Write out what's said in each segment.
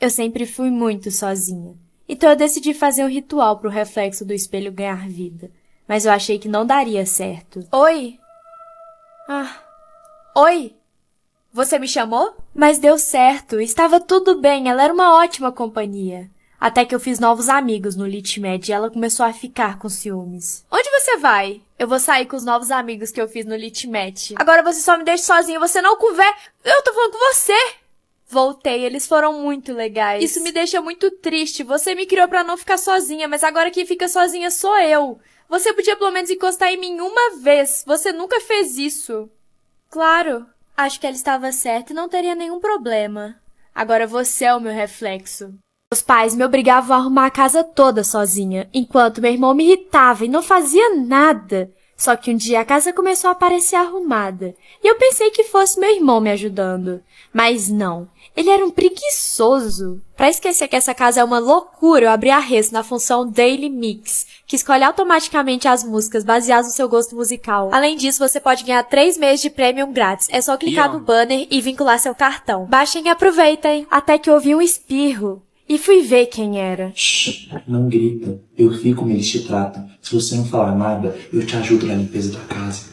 Eu sempre fui muito sozinha. Então eu decidi fazer um ritual pro reflexo do espelho ganhar vida. Mas eu achei que não daria certo. Oi? Oi? Você me chamou? Mas deu certo. Estava tudo bem. Ela era uma ótima companhia. Até que eu fiz novos amigos no LitMed e ela começou a ficar com ciúmes. Onde você vai? Eu vou sair com os novos amigos que eu fiz no LitMed. Agora você só me deixa sozinha. Você não conversa. Eu tô falando com você. Voltei, eles foram muito legais. Isso me deixa muito triste. Você me criou pra não ficar sozinha, mas agora quem fica sozinha sou eu. Você podia pelo menos encostar em mim uma vez. Você nunca fez isso. Claro. Acho que ela estava certa e não teria nenhum problema. Agora você é o meu reflexo. Meus pais me obrigavam a arrumar a casa toda sozinha, enquanto meu irmão me irritava e não fazia nada. Só que um dia a casa começou a parecer arrumada, e eu pensei que fosse meu irmão me ajudando. Mas não, ele era um preguiçoso. Pra esquecer que essa casa é uma loucura, eu abri a res na função Daily Mix, que escolhe automaticamente as músicas baseadas no seu gosto musical. Além disso, você pode ganhar 3 meses de Premium grátis. É só clicar no banner e vincular seu cartão. Baixem e aproveitem. Até que eu ouvi um espirro. E fui ver quem era. Shhh, não grita. Eu vi como eles te tratam. Se você não falar nada, eu te ajudo na limpeza da casa.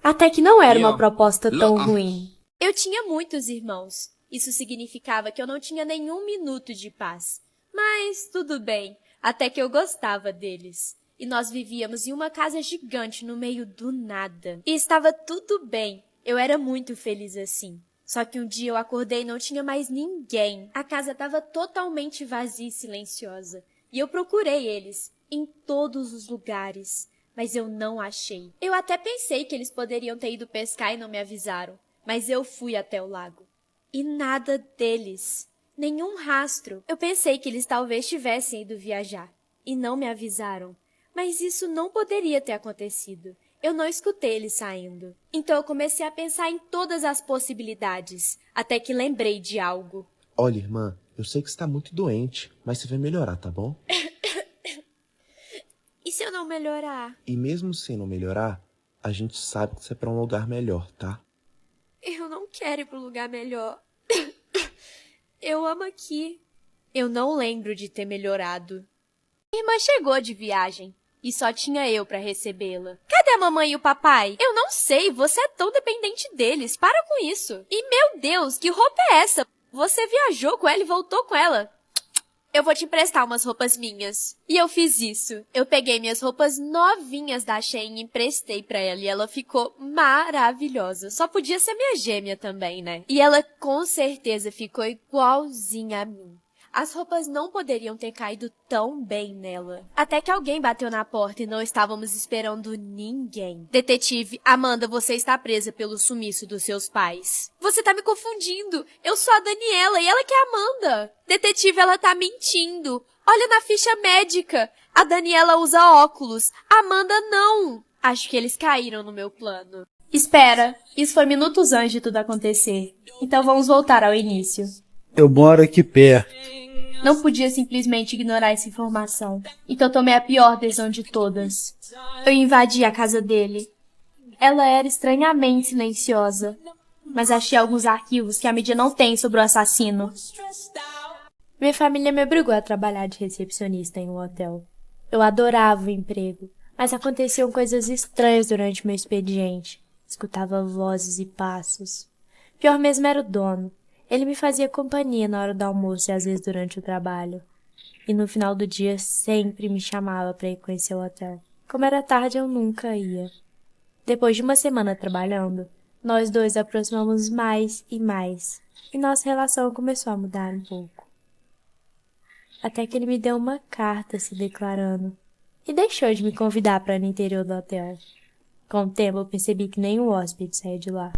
Até que não era uma proposta tão ruim. Eu tinha muitos irmãos. Isso significava que eu não tinha nenhum minuto de paz. Mas tudo bem, até que eu gostava deles. E nós vivíamos em uma casa gigante no meio do nada. E estava tudo bem. Eu era muito feliz assim. Só que um dia eu acordei e não tinha mais ninguém. A casa estava totalmente vazia e silenciosa. E eu procurei eles em todos os lugares, mas eu não achei. Eu até pensei que eles poderiam ter ido pescar e não me avisaram, mas eu fui até o lago. E nada deles. Nenhum rastro. Eu pensei que eles talvez tivessem ido viajar e não me avisaram. Mas isso não poderia ter acontecido. Eu não escutei eles saindo. Então eu comecei a pensar em todas as possibilidades, até que lembrei de algo. Olha, irmã, eu sei que você tá muito doente, mas você vai melhorar, tá bom? E se eu não melhorar? E mesmo se não melhorar, a gente sabe que você é pra um lugar melhor, tá? Eu não quero ir para um lugar melhor. Eu amo aqui. Eu não lembro de ter melhorado. Minha irmã chegou de viagem. E só tinha eu pra recebê-la. Cadê a mamãe e o papai? Eu não sei, você é tão dependente deles. Para com isso. E meu Deus, que roupa é essa? Você viajou com ela e voltou com ela. Eu vou te emprestar umas roupas minhas. E eu fiz isso. Eu peguei minhas roupas novinhas da Shein e emprestei pra ela. E ela ficou maravilhosa. Só podia ser minha gêmea também, né? E ela com certeza ficou igualzinha a mim. As roupas não poderiam ter caído tão bem nela. Até que alguém bateu na porta e não estávamos esperando ninguém. Detetive, Amanda, você está presa pelo sumiço dos seus pais. Você tá me confundindo. Eu sou a Daniela e ela que é a Amanda. Detetive, ela tá mentindo. Olha na ficha médica. A Daniela usa óculos. A Amanda não. Acho que eles caíram no meu plano. Espera, isso foi minutos antes de tudo acontecer. Então vamos voltar ao início. Eu moro aqui perto. Não podia simplesmente ignorar essa informação. Então tomei a pior decisão de todas. Eu invadi a casa dele. Ela era estranhamente silenciosa. Mas achei alguns arquivos que a mídia não tem sobre o assassino. Minha família me obrigou a trabalhar de recepcionista em um hotel. Eu adorava o emprego, mas aconteciam coisas estranhas durante meu expediente. Escutava vozes e passos. Pior mesmo era o dono. Ele me fazia companhia na hora do almoço e às vezes durante o trabalho. E no final do dia sempre me chamava para ir conhecer o hotel. Como era tarde, eu nunca ia. Depois de uma semana trabalhando, nós dois aproximamos mais e mais. E nossa relação começou a mudar um pouco. Até que ele me deu uma carta se declarando. E deixou de me convidar para ir no interior do hotel. Com o tempo eu percebi que nenhum hóspede saía de lá.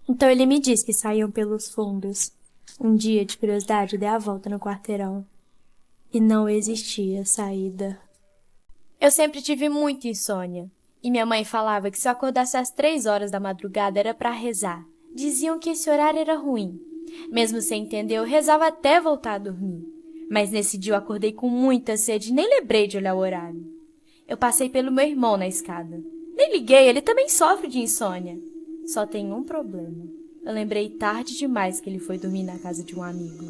Então ele me disse que saíam pelos fundos. Um dia, de curiosidade, dei a volta no quarteirão. E não existia saída. Eu sempre tive muita insônia. E minha mãe falava que se eu acordasse às 3 horas da madrugada era para rezar. Diziam que esse horário era ruim. Mesmo sem entender, eu rezava até voltar a dormir. Mas nesse dia eu acordei com muita sede e nem lembrei de olhar o horário. Eu passei pelo meu irmão na escada. Nem liguei, ele também sofre de insônia. Só tem um problema. Eu lembrei tarde demais que ele foi dormir na casa de um amigo.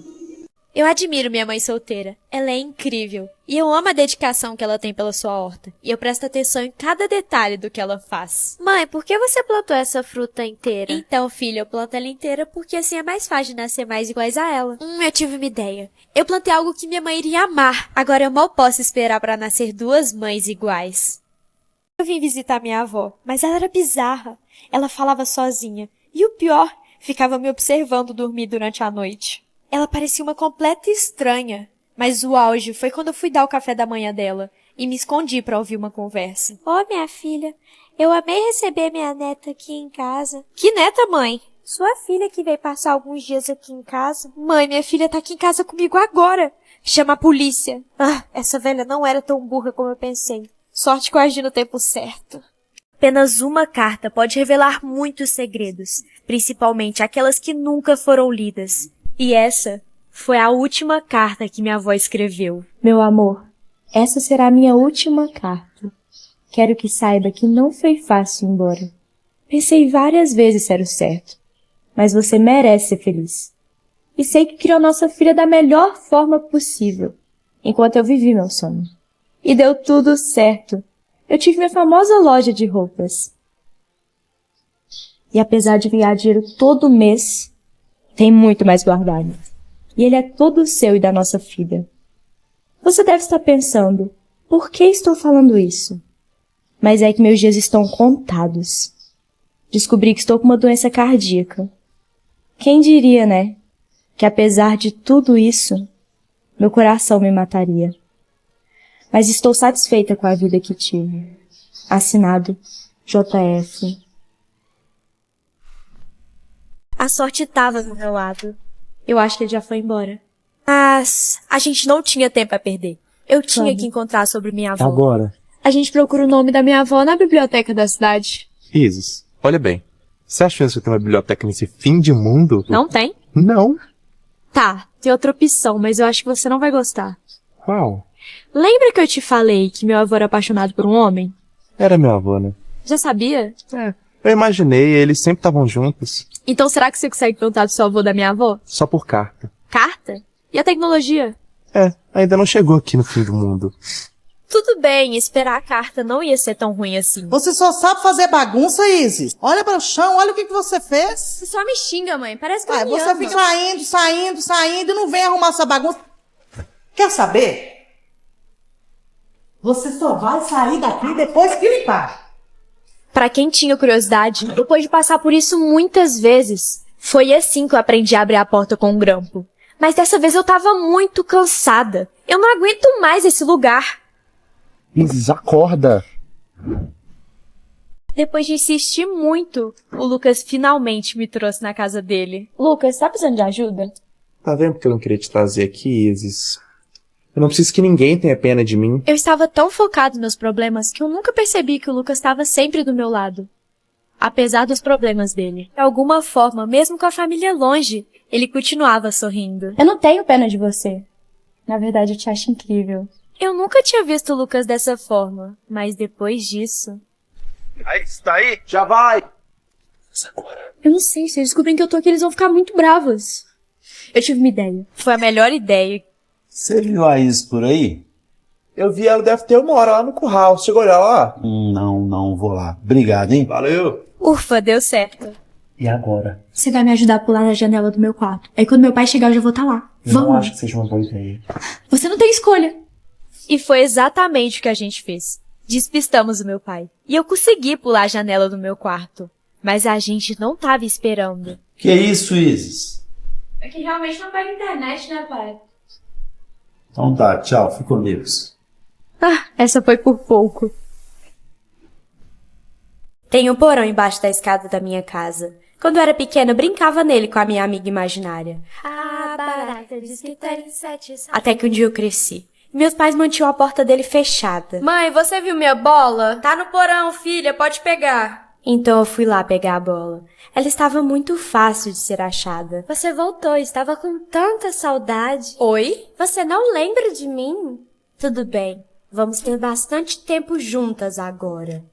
Eu admiro minha mãe solteira. Ela é incrível. E eu amo a dedicação que ela tem pela sua horta. E eu presto atenção em cada detalhe do que ela faz. Mãe, por que você plantou essa fruta inteira? Então, filha, eu planto ela inteira porque assim é mais fácil de nascer mais iguais a ela. Eu tive uma ideia. Eu plantei algo que minha mãe iria amar. Agora eu mal posso esperar para nascer duas mães iguais. Eu vim visitar minha avó, mas ela era bizarra. Ela falava sozinha. E o pior, ficava me observando dormir durante a noite. Ela parecia uma completa estranha, mas o auge foi quando eu fui dar o café da manhã dela e me escondi para ouvir uma conversa. Minha filha, eu amei receber minha neta aqui em casa. Que neta, mãe? Sua filha que veio passar alguns dias aqui em casa. Mãe, minha filha tá aqui em casa comigo agora. Chama a polícia. Essa velha não era tão burra como eu pensei. Sorte que eu agi no tempo certo. Apenas uma carta pode revelar muitos segredos, principalmente aquelas que nunca foram lidas. E essa foi a última carta que minha avó escreveu. Meu amor, essa será a minha última carta. Quero que saiba que não foi fácil ir embora. Pensei várias vezes se era o certo, mas você merece ser feliz. E sei que criou nossa filha da melhor forma possível, enquanto eu vivi meu sonho. E deu tudo certo. Eu tive minha famosa loja de roupas. E apesar de ganhar dinheiro todo mês, tem muito mais guardado. E ele é todo seu e da nossa filha. Você deve estar pensando, por que estou falando isso? Mas é que meus dias estão contados. Descobri que estou com uma doença cardíaca. Quem diria, né? Que apesar de tudo isso, meu coração me mataria. Mas estou satisfeita com a vida que tive. Assinado JF. A sorte estava do meu lado. Eu acho que ele já foi embora. Mas a gente não tinha tempo a perder. Eu tinha que encontrar sobre minha avó. Agora. A gente procura o nome da minha avó na biblioteca da cidade. Isis, olha bem. Você acha mesmo que tem uma biblioteca nesse fim de mundo? Não tem? Não. Tá, tem outra opção, mas eu acho que você não vai gostar. Qual? Lembra que eu te falei que meu avô era apaixonado por um homem? Era meu avô, né? Já sabia? Eu imaginei, eles sempre estavam juntos. Então será que você consegue perguntar do seu avô da minha avó? Só por carta. Carta? E a tecnologia? Ainda não chegou aqui no fim do mundo. Tudo bem, esperar a carta não ia ser tão ruim assim. Você só sabe fazer bagunça, Isis. Olha para o chão, olha o que você fez. Você só me xinga, mãe. Parece que eu me Você ama. fica saindo e não vem arrumar essa bagunça. Quer saber? Você só vai sair daqui depois que limpar. Pra quem tinha curiosidade, depois de passar por isso muitas vezes, foi assim que eu aprendi a abrir a porta com um grampo. Mas dessa vez eu tava muito cansada. Eu não aguento mais esse lugar. Isis, acorda. Depois de insistir muito, o Lucas finalmente me trouxe na casa dele. Lucas, tá precisando de ajuda? Tá vendo porque eu não queria te trazer aqui, Isis? Eu não preciso que ninguém tenha pena de mim. Eu estava tão focado nos meus problemas que eu nunca percebi que o Lucas estava sempre do meu lado. Apesar dos problemas dele. De alguma forma, mesmo com a família longe, ele continuava sorrindo. Eu não tenho pena de você. Na verdade, eu te acho incrível. Eu nunca tinha visto o Lucas dessa forma, mas depois disso... Aí, está aí? Já vai! Eu não sei, se eles descobrem que eu tô aqui, eles vão ficar muito bravos. Eu tive uma ideia. Foi a melhor ideia. Você viu a Isis por aí? Eu vi ela, deve ter uma hora lá no curral. Chegou a olhar lá? Não vou lá. Obrigado, hein? Valeu! Ufa, deu certo. E agora? Você vai me ajudar a pular na janela do meu quarto. Aí quando meu pai chegar, eu já vou estar lá. Não acho que seja uma boa ideia. Você não tem escolha. E foi exatamente o que a gente fez. Despistamos o meu pai. E eu consegui pular a janela do meu quarto. Mas a gente não tava esperando. Que isso, Isis? É que realmente não pega internet, né, pai? Então tá, tchau. Fica com Deus. Essa foi por pouco. Tem um porão embaixo da escada da minha casa. Quando eu era pequena, eu brincava nele com a minha amiga imaginária. A barata diz que tem 7 saltos. Até que um dia eu cresci. Meus pais mantinham a porta dele fechada. Mãe, você viu minha bola? Tá no porão, filha, pode pegar. Então eu fui lá pegar a bola. Ela estava muito fácil de ser achada. Você voltou, estava com tanta saudade. Oi? Você não lembra de mim? Tudo bem, vamos ter bastante tempo juntas agora.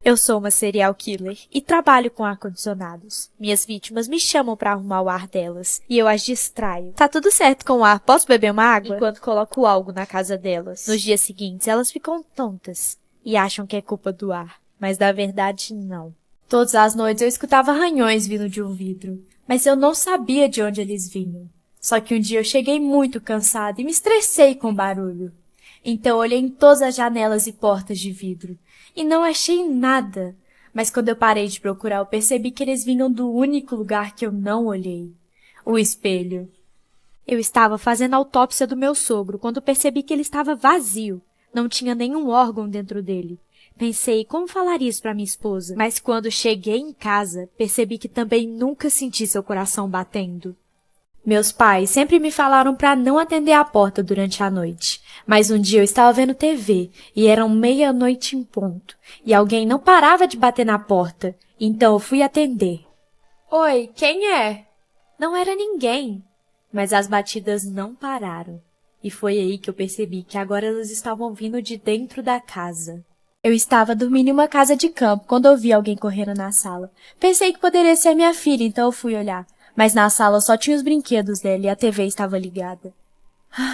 Eu sou uma serial killer e trabalho com ar-condicionados. Minhas vítimas me chamam pra arrumar o ar delas e eu as distraio. Tá tudo certo com o ar, posso beber uma água? Enquanto coloco algo na casa delas. Nos dias seguintes, elas ficam tontas e acham que é culpa do ar, mas na verdade não. Todas as noites eu escutava arranhões vindo de um vidro, mas eu não sabia de onde eles vinham. Só que um dia eu cheguei muito cansada e me estressei com o barulho. Então olhei em todas as janelas e portas de vidro e não achei nada. Mas quando eu parei de procurar, eu percebi que eles vinham do único lugar que eu não olhei. O espelho. Eu estava fazendo a autópsia do meu sogro quando percebi que ele estava vazio. Não tinha nenhum órgão dentro dele. Pensei como falar isso para minha esposa, mas quando cheguei em casa, percebi que também nunca senti seu coração batendo. Meus pais sempre me falaram para não atender a porta durante a noite, mas um dia eu estava vendo TV e eram 00:30 em ponto, e alguém não parava de bater na porta, então eu fui atender. Oi, quem é? Não era ninguém, mas as batidas não pararam, e foi aí que eu percebi que agora elas estavam vindo de dentro da casa. Eu estava dormindo em uma casa de campo quando ouvi alguém correndo na sala. Pensei que poderia ser minha filha, então eu fui olhar. Mas na sala só tinha os brinquedos dela e a TV estava ligada.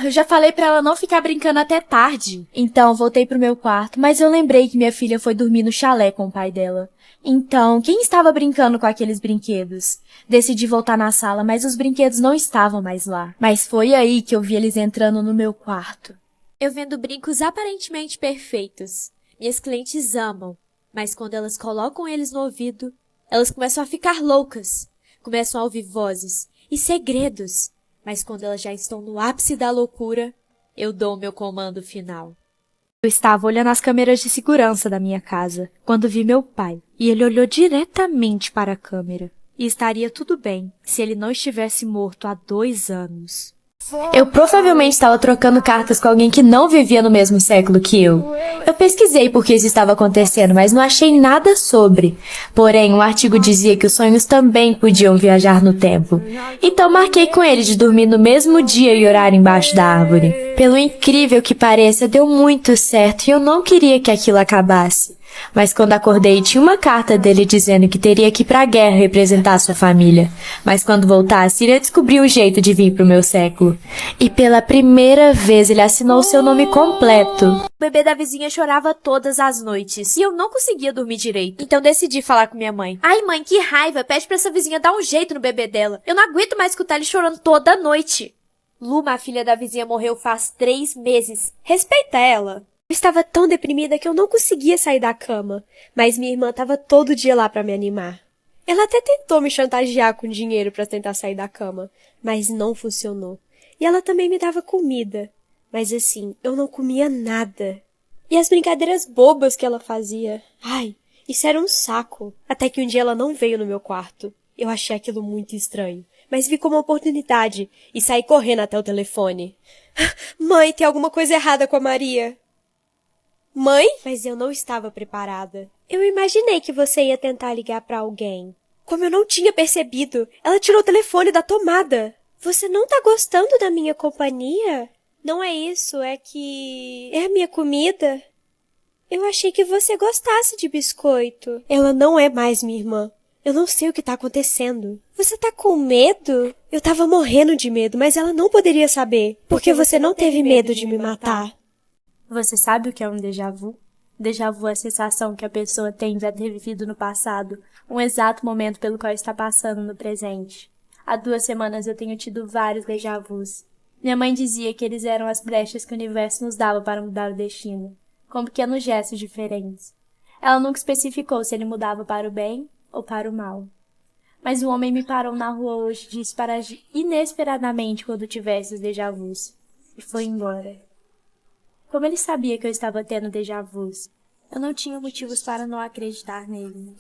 Eu já falei pra ela não ficar brincando até tarde. Então voltei pro meu quarto, mas eu lembrei que minha filha foi dormir no chalé com o pai dela. Então, quem estava brincando com aqueles brinquedos? Decidi voltar na sala, mas os brinquedos não estavam mais lá. Mas foi aí que eu vi eles entrando no meu quarto. Eu vendo brincos aparentemente perfeitos. Minhas clientes amam, mas quando elas colocam eles no ouvido, elas começam a ficar loucas. Começam a ouvir vozes e segredos, mas quando elas já estão no ápice da loucura, eu dou o meu comando final. Eu estava olhando as câmeras de segurança da minha casa, quando vi meu pai, e ele olhou diretamente para a câmera. E estaria tudo bem, se ele não estivesse morto há 2 anos. Eu provavelmente estava trocando cartas com alguém que não vivia no mesmo século que eu. Eu pesquisei por que isso estava acontecendo, mas não achei nada sobre. Porém, o artigo dizia que os sonhos também podiam viajar no tempo. Então marquei com ele de dormir no mesmo dia e orar embaixo da árvore. Pelo incrível que pareça, deu muito certo e eu não queria que aquilo acabasse. Mas quando acordei, tinha uma carta dele dizendo que teria que ir pra guerra representar sua família. Mas quando voltasse, iria descobrir um jeito de vir pro meu século. E pela primeira vez ele assinou seu nome completo. O bebê da vizinha chorava todas as noites e eu não conseguia dormir direito. Então decidi falar com minha mãe. Ai mãe, que raiva, pede pra essa vizinha dar um jeito no bebê dela. Eu não aguento mais escutar ele chorando toda noite. Luma, a filha da vizinha, morreu faz 3 meses. Respeita ela. Eu estava tão deprimida que eu não conseguia sair da cama, mas minha irmã estava todo dia lá para me animar. Ela até tentou me chantagear com dinheiro para tentar sair da cama, mas não funcionou. E ela também me dava comida, mas assim, eu não comia nada. E as brincadeiras bobas que ela fazia, ai, isso era um saco. Até que um dia ela não veio no meu quarto. Eu achei aquilo muito estranho, mas vi como uma oportunidade e saí correndo até o telefone. Mãe, tem alguma coisa errada com a Maria. Mãe? Mas eu não estava preparada. Eu imaginei que você ia tentar ligar para alguém. Como eu não tinha percebido, ela tirou o telefone da tomada. Você não tá gostando da minha companhia? Não é isso, é que... É a minha comida? Eu achei que você gostasse de biscoito. Ela não é mais minha irmã. Eu não sei o que tá acontecendo. Você tá com medo? Eu tava morrendo de medo, mas ela não poderia saber. Porque você não teve medo de me matar. Você sabe o que é um déjà vu? Déjà vu é a sensação que a pessoa tem de ter vivido no passado, um exato momento pelo qual está passando no presente. Há 2 semanas eu tenho tido vários déjà vus. Minha mãe dizia que eles eram as brechas que o universo nos dava para mudar o destino, com pequenos gestos diferentes. Ela nunca especificou se ele mudava para o bem ou para o mal. Mas um homem me parou na rua hoje e disse para agir inesperadamente quando tivesse os déjà vus, e foi embora. Como ele sabia que eu estava tendo déjà vus, eu não tinha motivos para não acreditar nele.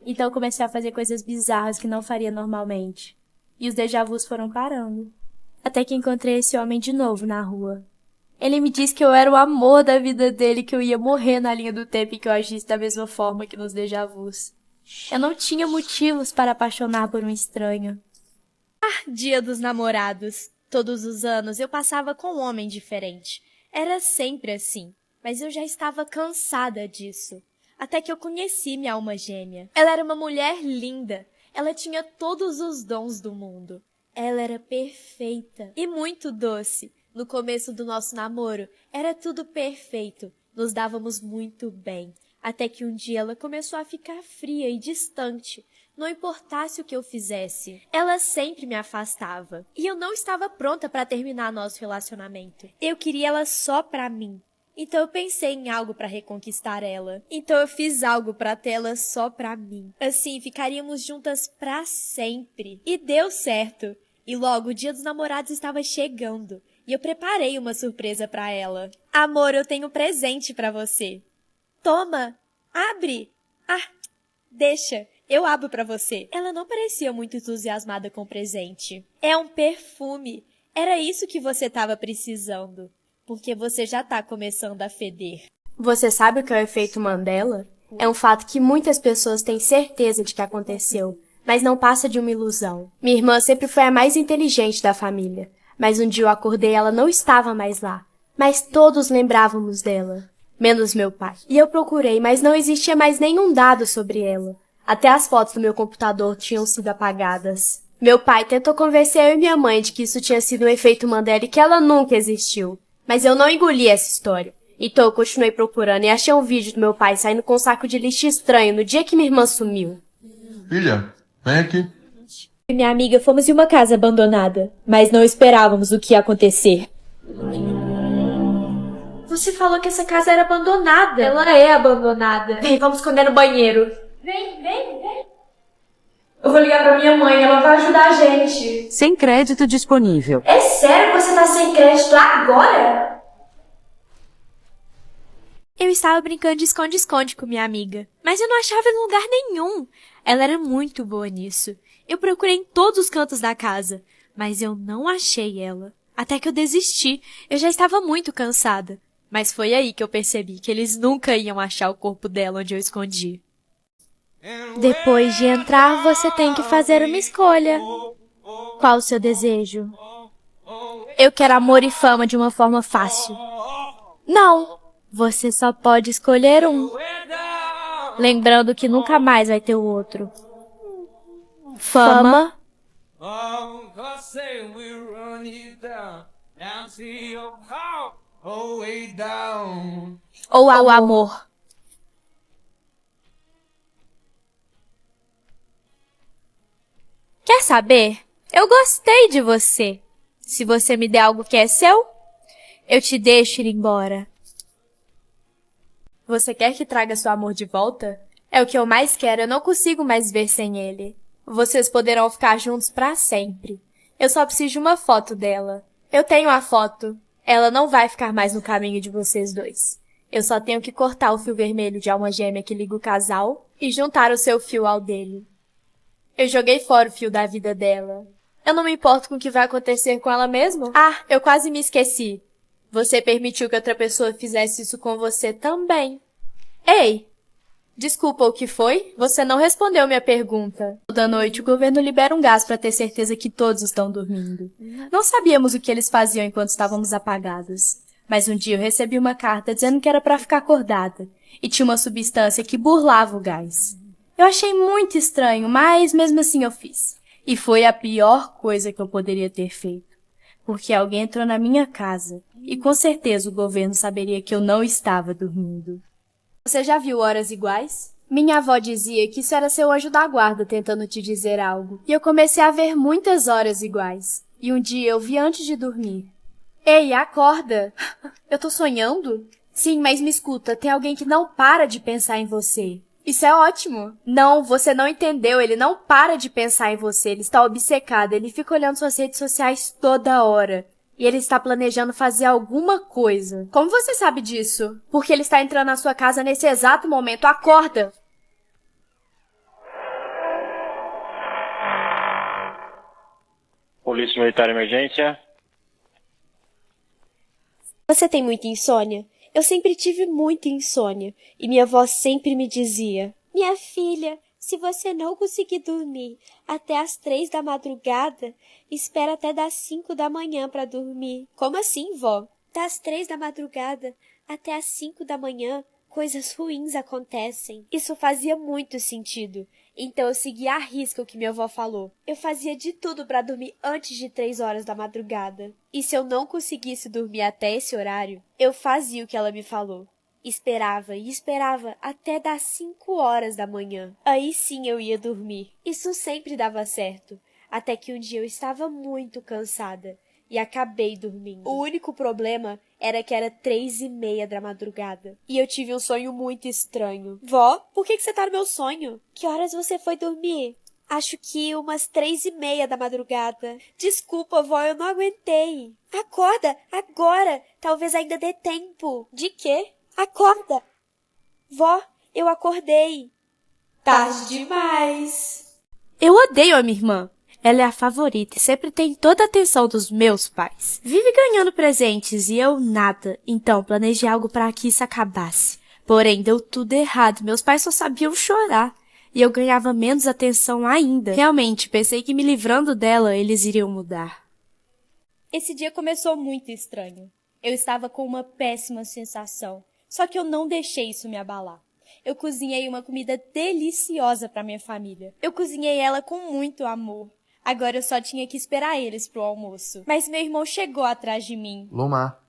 Então comecei a fazer coisas bizarras que não faria normalmente. E os déjà vus foram parando. Até que encontrei esse homem de novo na rua. Ele me disse que eu era o amor da vida dele, que eu ia morrer na linha do tempo e que eu agisse da mesma forma que nos déjà vus. Eu não tinha motivos para apaixonar por um estranho. Dia dos namorados. Todos os anos eu passava com um homem diferente. Era sempre assim, mas eu já estava cansada disso. até que eu conheci minha alma gêmea. Ela era uma mulher linda. Ela tinha todos os dons do mundo. Ela era perfeita e muito doce. No começo do nosso namoro, era tudo perfeito. Nos dávamos muito bem. Até que um dia ela começou a ficar fria e distante. Não importasse o que eu fizesse, ela sempre me afastava. E eu não estava pronta para terminar nosso relacionamento. Eu queria ela só pra mim. Então eu pensei em algo para reconquistar ela. Então eu fiz algo para tê-la só pra mim. Assim, ficaríamos juntas pra sempre. E deu certo. E logo o dia dos namorados estava chegando. E eu preparei uma surpresa para ela. Amor, eu tenho um presente para você. Toma, abre. Ah, deixa. Eu abro pra você. Ela não parecia muito entusiasmada com o presente. É um perfume. Era isso que você estava precisando. Porque você já tá começando a feder. Você sabe o que é o efeito Mandela? É um fato que muitas pessoas têm certeza de que aconteceu, mas não passa de uma ilusão. Minha irmã sempre foi a mais inteligente da família, mas um dia eu acordei e ela não estava mais lá. Mas todos lembrávamos dela, menos meu pai. E eu procurei, mas não existia mais nenhum dado sobre ela. Até as fotos do meu computador tinham sido apagadas. Meu pai tentou convencer eu e minha mãe de que isso tinha sido um efeito Mandela e que ela nunca existiu. Mas eu não engoli essa história. Então eu continuei procurando e achei um vídeo do meu pai saindo com um saco de lixo estranho no dia que minha irmã sumiu. Filha, vem aqui. Eu e minha amiga fomos em uma casa abandonada, mas não esperávamos o que ia acontecer. Você falou que essa casa era abandonada. Ela é abandonada. Vem, vamos esconder no banheiro. Vem. Eu vou ligar pra minha mãe, ela vai ajudar a gente. Sem crédito disponível. É sério que você tá sem crédito agora? Eu estava brincando de esconde-esconde com minha amiga, mas eu não achava ela em lugar nenhum. Ela era muito boa nisso. Eu procurei em todos os cantos da casa, mas eu não achei ela. Até que eu desisti. Eu já estava muito cansada. Mas foi aí que eu percebi que eles nunca iam achar o corpo dela onde eu escondi. Depois de entrar, você tem que fazer uma escolha. Qual o seu desejo? Eu quero amor e fama de uma forma fácil. Não, você só pode escolher um. Lembrando que nunca mais vai ter o outro. Fama ou amor. Quer saber? Eu gostei de você. Se você me der algo que é seu, eu te deixo ir embora. Você quer que traga seu amor de volta? É o que eu mais quero, eu não consigo mais ver sem ele. Vocês poderão ficar juntos pra sempre. Eu só preciso de uma foto dela. Eu tenho a foto. Ela não vai ficar mais no caminho de vocês dois. Eu só tenho que cortar o fio vermelho de alma gêmea que liga o casal e juntar o seu fio ao dele. Eu joguei fora o fio da vida dela. Eu não me importo com o que vai acontecer com ela mesmo. Ah, eu quase me esqueci. Você permitiu que outra pessoa fizesse isso com você também. Ei! Desculpa, o que foi? Você não respondeu minha pergunta. Toda noite o governo libera um gás para ter certeza que todos estão dormindo. Não sabíamos o que eles faziam enquanto estávamos apagados. Mas um dia eu recebi uma carta dizendo que era para ficar acordada. E tinha uma substância que burlava o gás. Eu achei muito estranho, mas mesmo assim eu fiz. E foi a pior coisa que eu poderia ter feito. Porque alguém entrou na minha casa. E com certeza o governo saberia que eu não estava dormindo. Você já viu Horas Iguais? Minha avó dizia que isso era seu anjo da guarda tentando te dizer algo. E eu comecei a ver muitas horas iguais. E um dia eu vi antes de dormir. Ei, acorda! Eu tô sonhando? Sim, mas me escuta, tem alguém que não para de pensar em você. Isso é ótimo. Não, você não entendeu. Ele não para de pensar em você. Ele está obcecado. Ele fica olhando suas redes sociais toda hora. E ele está planejando fazer alguma coisa. Como você sabe disso? Porque ele está entrando na sua casa nesse exato momento. Acorda! Polícia Militar Emergência. Você tem muita insônia? Eu sempre tive muita insônia. E minha avó sempre me dizia: minha filha, se você não conseguir dormir até as 3 da madrugada, espera até das 5 da manhã para dormir. Como assim, vó? Das 3 da madrugada até as 5 da manhã? coisas ruins acontecem. Isso fazia muito sentido. Então eu segui à risca o que minha avó falou. Eu fazia de tudo para dormir antes de 3 horas da madrugada. E se eu não conseguisse dormir até esse horário, eu fazia o que ela me falou. Esperava e esperava até dar 5 horas da manhã. Aí sim eu ia dormir. Isso sempre dava certo. Até que um dia eu estava muito cansada e acabei dormindo. O único problema era que era 3:30 da madrugada. E eu tive um sonho muito estranho. Vó, por que você tá no meu sonho? Que horas você foi dormir? Acho que umas 3:30 da madrugada. Desculpa, vó, eu não aguentei. Acorda, agora. Talvez ainda dê tempo. De quê? Acorda. Vó, eu acordei. Tarde demais. Eu odeio a minha irmã. Ela é a favorita e sempre tem toda a atenção dos meus pais. Vive ganhando presentes e eu nada. Então planejei algo para que isso acabasse. Porém, deu tudo errado. Meus pais só sabiam chorar. E eu ganhava menos atenção ainda. Realmente, pensei que me livrando dela, eles iriam mudar. Esse dia começou muito estranho. Eu estava com uma péssima sensação. Só que eu não deixei isso me abalar. Eu cozinhei uma comida deliciosa para minha família. Eu cozinhei ela com muito amor. Agora eu só tinha que esperar eles pro almoço. Mas meu irmão chegou atrás de mim. Luma,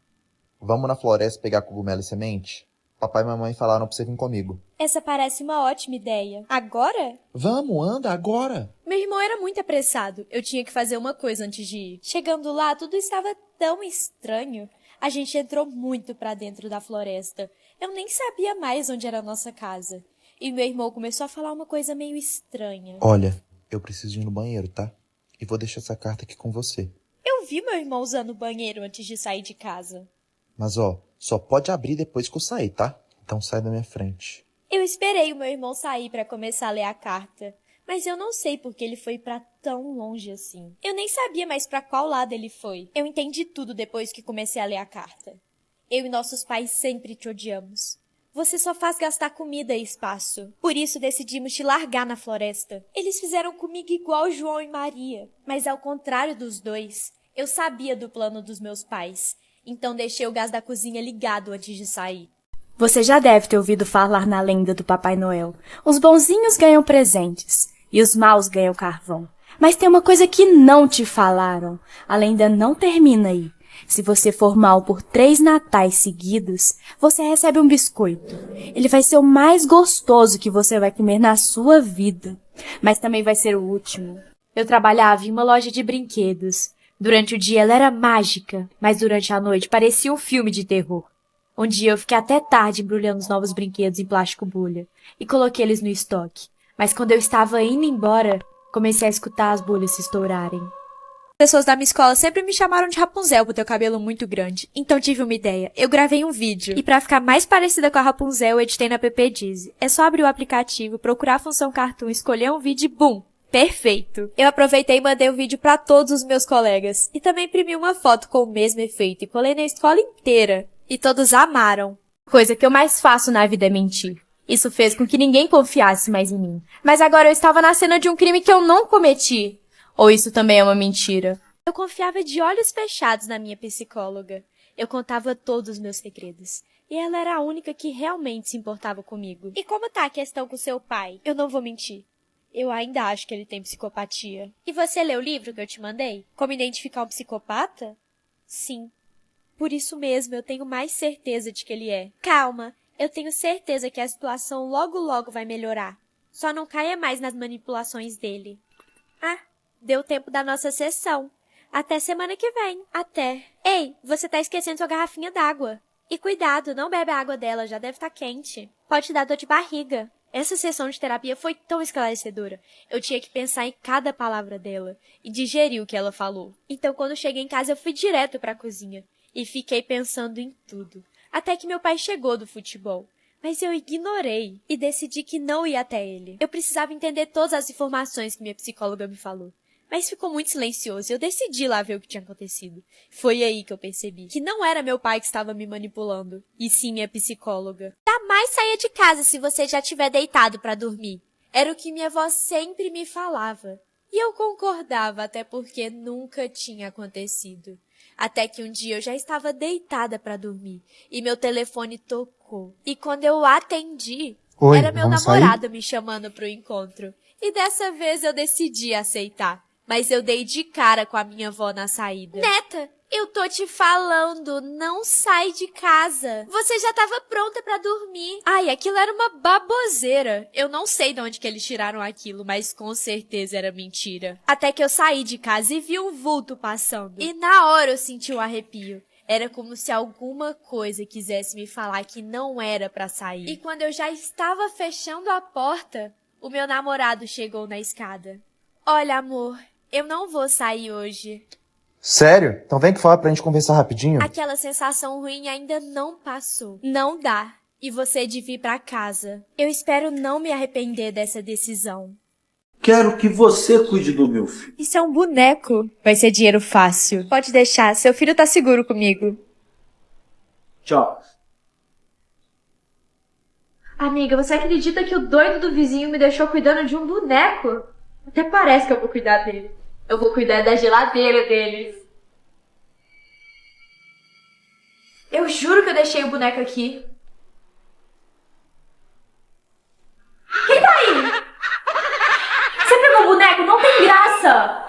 vamos na floresta pegar cogumelo e semente? Papai e mamãe falaram pra você vir comigo. Essa parece uma ótima ideia. Agora? Vamos, anda, agora. Meu irmão era muito apressado. Eu tinha que fazer uma coisa antes de ir. Chegando lá, tudo estava tão estranho. A gente entrou muito pra dentro da floresta. Eu nem sabia mais onde era a nossa casa. E meu irmão começou a falar uma coisa meio estranha. Olha, eu preciso ir no banheiro, tá? E vou deixar essa carta aqui com você. Eu vi meu irmão usando o banheiro antes de sair de casa. Mas ó, só pode abrir depois que eu sair, tá? Então sai da minha frente. Eu esperei o meu irmão sair pra começar a ler a carta. Mas eu não sei porque ele foi pra tão longe assim. Eu nem sabia mais pra qual lado ele foi. Eu entendi tudo depois que comecei a ler a carta. Eu e nossos pais sempre te odiamos. Você só faz gastar comida e espaço. Por isso decidimos te largar na floresta. Eles fizeram comigo igual João e Maria. Mas ao contrário dos dois, eu sabia do plano dos meus pais. Então deixei o gás da cozinha ligado antes de sair. Você já deve ter ouvido falar na lenda do Papai Noel. Os bonzinhos ganham presentes e os maus ganham carvão. Mas tem uma coisa que não te falaram. A lenda não termina aí. Se você for mal por 3 natais seguidos, você recebe um biscoito. Ele vai ser o mais gostoso que você vai comer na sua vida. Mas também vai ser o último. Eu trabalhava em uma loja de brinquedos. Durante o dia ela era mágica, mas durante a noite parecia um filme de terror. Um dia eu fiquei até tarde embrulhando os novos brinquedos em plástico bolha e coloquei eles no estoque. Mas quando eu estava indo embora, comecei a escutar as bolhas se estourarem. Pessoas da minha escola sempre me chamaram de Rapunzel por ter o cabelo muito grande. Então tive uma ideia. Eu gravei um vídeo. E pra ficar mais parecida com a Rapunzel, eu editei na PPDizzy. É só abrir o aplicativo, procurar a função Cartoon, escolher um vídeo e bum! Perfeito! Eu aproveitei e mandei o vídeo pra todos os meus colegas. E também imprimi uma foto com o mesmo efeito e colei na escola inteira. E todos amaram. Coisa que eu mais faço na vida é mentir. Isso fez com que ninguém confiasse mais em mim. Mas agora eu estava na cena de um crime que eu não cometi. Ou isso também é uma mentira? Eu confiava de olhos fechados na minha psicóloga. Eu contava todos os meus segredos. E ela era a única que realmente se importava comigo. E como tá a questão com seu pai? Eu não vou mentir. Eu ainda acho que ele tem psicopatia. E você leu o livro que eu te mandei? Como identificar um psicopata? Sim. Por isso mesmo eu tenho mais certeza de que ele é. Calma, eu tenho certeza que a situação logo vai melhorar. Só não caia mais nas manipulações dele. Ah, deu tempo da nossa sessão. Até semana que vem. Até. Ei, você tá esquecendo sua garrafinha d'água. E cuidado, não bebe a água dela, já deve estar quente. Pode dar dor de barriga. Essa sessão de terapia foi tão esclarecedora. Eu tinha que pensar em cada palavra dela e digerir o que ela falou. Então, quando cheguei em casa, eu fui direto pra cozinha e fiquei pensando em tudo. Até que meu pai chegou do futebol. Mas eu ignorei e decidi que não ia até ele. Eu precisava entender todas as informações que minha psicóloga me falou. Mas ficou muito silencioso e eu decidi lá ver o que tinha acontecido. Foi aí que eu percebi que não era meu pai que estava me manipulando, e sim minha psicóloga. Jamais saia de casa se você já estiver deitado para dormir. Era o que minha avó sempre me falava. E eu concordava, até porque nunca tinha acontecido. Até que um dia eu já estava deitada para dormir e meu telefone tocou. E quando eu atendi, Oi, era meu vamos namorado me chamando pro encontro. E dessa vez eu decidi aceitar. Mas eu dei de cara com a minha avó na saída. Neta, eu tô te falando, não sai de casa. Você já tava pronta pra dormir. Ai, aquilo era uma baboseira. Eu não sei de onde que eles tiraram aquilo, mas com certeza era mentira. Até que eu saí de casa e vi um vulto passando. E na hora eu senti um arrepio. Era como se alguma coisa quisesse me falar que não era pra sair. E quando eu já estava fechando a porta, o meu namorado chegou na escada. Olha, amor, eu não vou sair hoje. Sério? Então vem que fala pra gente conversar rapidinho. Aquela sensação ruim ainda não passou. Não dá. E você devia ir pra casa. Eu espero não me arrepender dessa decisão. Quero que você cuide do meu filho. Isso é um boneco. Vai ser dinheiro fácil. Pode deixar, seu filho tá seguro comigo. Tchau. Amiga, você acredita que o doido do vizinho me deixou cuidando de um boneco? Até parece que eu vou cuidar dele. Eu vou cuidar da geladeira deles. Eu juro que eu deixei o boneco aqui. Quem tá aí? Você pegou o boneco? Não tem graça!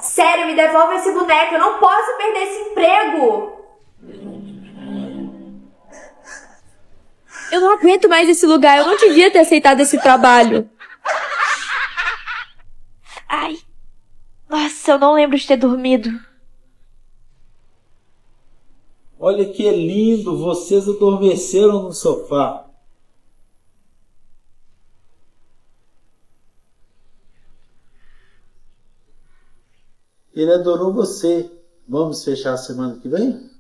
Sério, me devolve esse boneco. Eu não posso perder esse emprego. Eu não aguento mais esse lugar. Eu não devia ter aceitado esse trabalho. Ai. Nossa, eu não lembro de ter dormido. Olha que lindo, vocês adormeceram no sofá. Ele adorou você. Vamos fechar a semana que vem?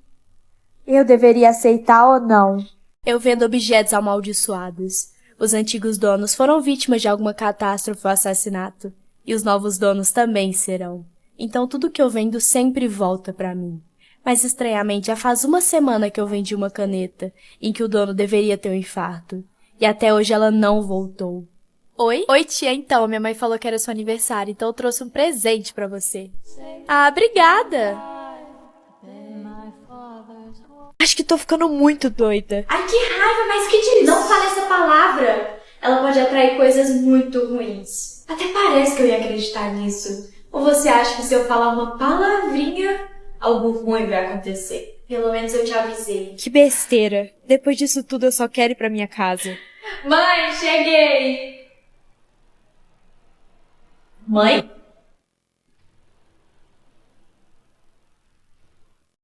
Eu deveria aceitar ou não? Eu vendo objetos amaldiçoados. Os antigos donos foram vítimas de alguma catástrofe ou assassinato. E os novos donos também serão. Então tudo que eu vendo sempre volta pra mim. Mas estranhamente já faz uma semana que eu vendi uma caneta, em que o dono deveria ter um infarto. E até hoje ela não voltou. Oi? Oi, tia, então. Minha mãe falou que era seu aniversário, então eu trouxe um presente pra você. Ah, obrigada! Acho que tô ficando muito doida. Ai, que raiva, mas que delícia! Não fale essa palavra! Ela pode atrair coisas muito ruins. Até parece que eu ia acreditar nisso. Ou você acha que se eu falar uma palavrinha, algo ruim vai acontecer? Pelo menos eu te avisei. Que besteira. Depois disso tudo eu só quero ir pra minha casa. Mãe, cheguei! Mãe?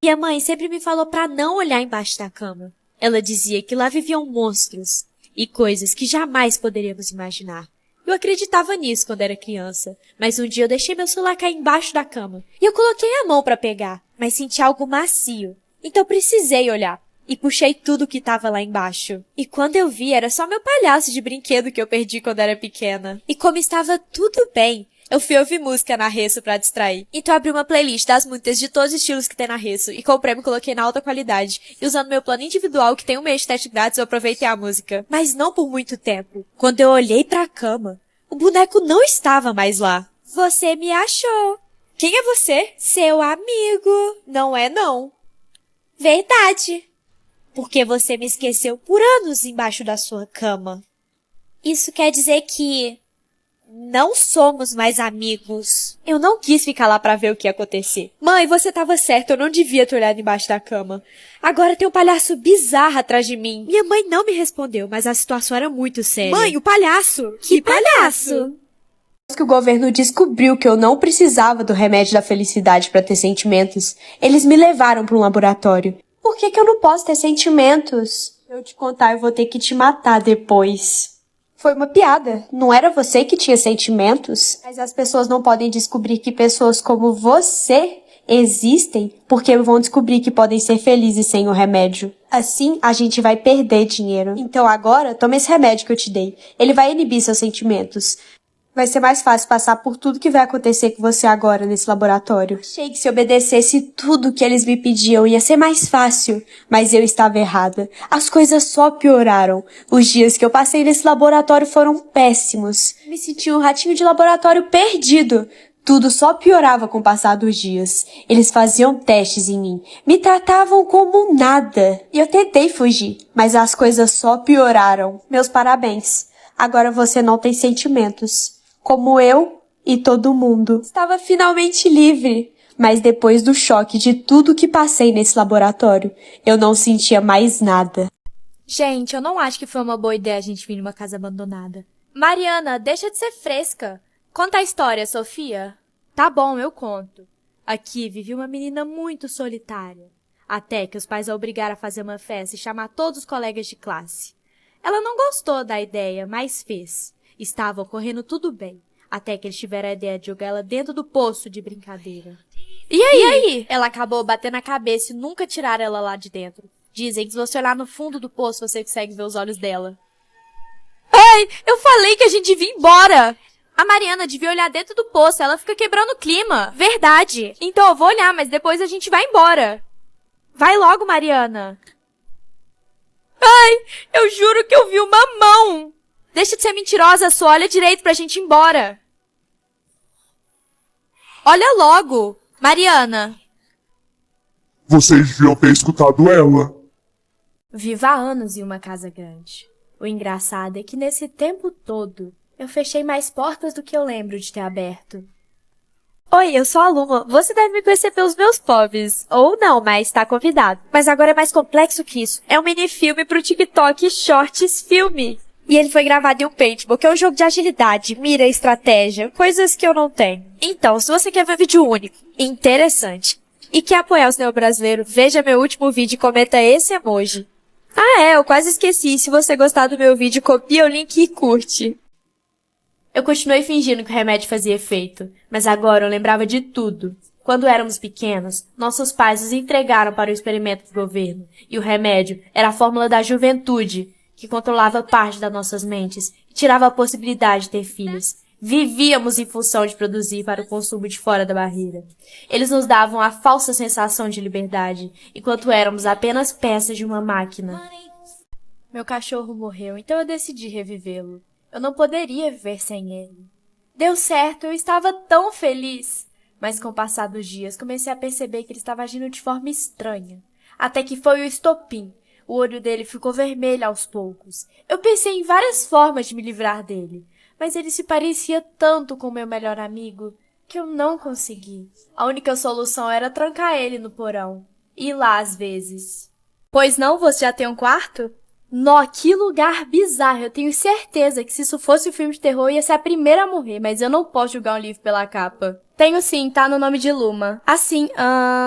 Minha mãe sempre me falou pra não olhar embaixo da cama. Ela dizia que lá viviam monstros e coisas que jamais poderíamos imaginar. Eu acreditava nisso quando era criança, mas um dia eu deixei meu celular cair embaixo da cama e eu coloquei a mão pra pegar, mas senti algo macio. Então precisei olhar e puxei tudo que tava lá embaixo. E quando eu vi, era só meu palhaço de brinquedo que eu perdi quando era pequena. E como estava tudo bem, eu fui ouvir música na Resso pra distrair. Então abri uma playlist das muitas de todos os estilos que tem na Resso e comprei e coloquei na alta qualidade. E usando meu plano individual que tem um mês de teste grátis, eu aproveitei a música. Mas não por muito tempo. Quando eu olhei pra cama, o boneco não estava mais lá. Você me achou. Quem é você? Seu amigo. Não é não. Verdade. Porque você me esqueceu por anos embaixo da sua cama. Isso quer dizer que não somos mais amigos. Eu não quis ficar lá pra ver o que ia acontecer. Mãe, você tava certa, eu não devia ter olhado embaixo da cama. Agora tem um palhaço bizarro atrás de mim. Minha mãe não me respondeu, mas a situação era muito séria. Mãe, o palhaço! Que palhaço? Depois que o governo descobriu que eu não precisava do remédio da felicidade pra ter sentimentos, eles me levaram pra um laboratório. Por que eu não posso ter sentimentos? Se eu te contar, eu vou ter que te matar depois. Foi uma piada. Não era você que tinha sentimentos? Mas as pessoas não podem descobrir que pessoas como você existem porque vão descobrir que podem ser felizes sem o remédio. Assim, a gente vai perder dinheiro. Então agora, toma esse remédio que eu te dei. Ele vai inibir seus sentimentos. Vai ser mais fácil passar por tudo que vai acontecer com você agora nesse laboratório. Achei que se obedecesse tudo que eles me pediam ia ser mais fácil, mas eu estava errada. As coisas só pioraram. Os dias que eu passei nesse laboratório foram péssimos. Me senti um ratinho de laboratório perdido. Tudo só piorava com o passar dos dias. Eles faziam testes em mim, me tratavam como nada. E eu tentei fugir, mas as coisas só pioraram. Meus parabéns. Agora você não tem sentimentos. Como eu e todo mundo. Estava finalmente livre. Mas depois do choque de tudo que passei nesse laboratório, eu não sentia mais nada. Gente, eu não acho que foi uma boa ideia a gente vir numa casa abandonada. Mariana, deixa de ser fresca. Conta a história, Sofia. Tá bom, eu conto. Aqui vivia uma menina muito solitária. Até que os pais a obrigaram a fazer uma festa e chamar todos os colegas de classe. Ela não gostou da ideia, mas fez. Estava ocorrendo tudo bem, até que eles tiveram a ideia de jogar ela dentro do poço de brincadeira. E aí? Ela acabou batendo a cabeça e nunca tiraram ela lá de dentro. Dizem que se você olhar no fundo do poço, você consegue ver os olhos dela. Ai, eu falei que a gente devia ir embora! A Mariana devia olhar dentro do poço, ela fica quebrando o clima. Verdade. Então eu vou olhar, mas depois a gente vai embora. Vai logo, Mariana. Ai, eu juro que eu vi uma mão. Deixa de ser mentirosa, só olha direito pra gente ir embora. Olha logo, Mariana. Vocês deviam ter escutado ela. Vivo há anos em uma casa grande. O engraçado é que nesse tempo todo, eu fechei mais portas do que eu lembro de ter aberto. Oi, eu sou a Luma. Você deve me conhecer pelos meus pubs. Ou não, mas tá convidado. Mas agora é mais complexo que isso. É um mini-filme pro TikTok Shorts Filme. E ele foi gravado em um paintball, que é um jogo de agilidade, mira e estratégia, coisas que eu não tenho. Então, se você quer ver um vídeo único, interessante, e quer apoiar o cinema brasileiro, veja meu último vídeo e comenta esse emoji. Ah eu quase esqueci. Se você gostar do meu vídeo, copia o link e curte. Eu continuei fingindo que o remédio fazia efeito, mas agora eu lembrava de tudo. Quando éramos pequenos, nossos pais nos entregaram para o experimento do governo, e o remédio era a fórmula da juventude, que controlava parte das nossas mentes e tirava a possibilidade de ter filhos. Vivíamos em função de produzir para o consumo de fora da barreira. Eles nos davam a falsa sensação de liberdade, enquanto éramos apenas peças de uma máquina. Meu cachorro morreu, então eu decidi revivê-lo. Eu não poderia viver sem ele. Deu certo, eu estava tão feliz. Mas com o passar dos dias, comecei a perceber que ele estava agindo de forma estranha. Até que foi o estopim. O olho dele ficou vermelho aos poucos. Eu pensei em várias formas de me livrar dele, mas ele se parecia tanto com meu melhor amigo que eu não consegui. A única solução era trancar ele no porão. E ir lá às vezes. Pois não, você já tem um quarto? Nó, que lugar bizarro. Eu tenho certeza que se isso fosse um filme de terror, eu ia ser a primeira a morrer, mas eu não posso julgar um livro pela capa. Tenho sim, tá no nome de Luma. Assim,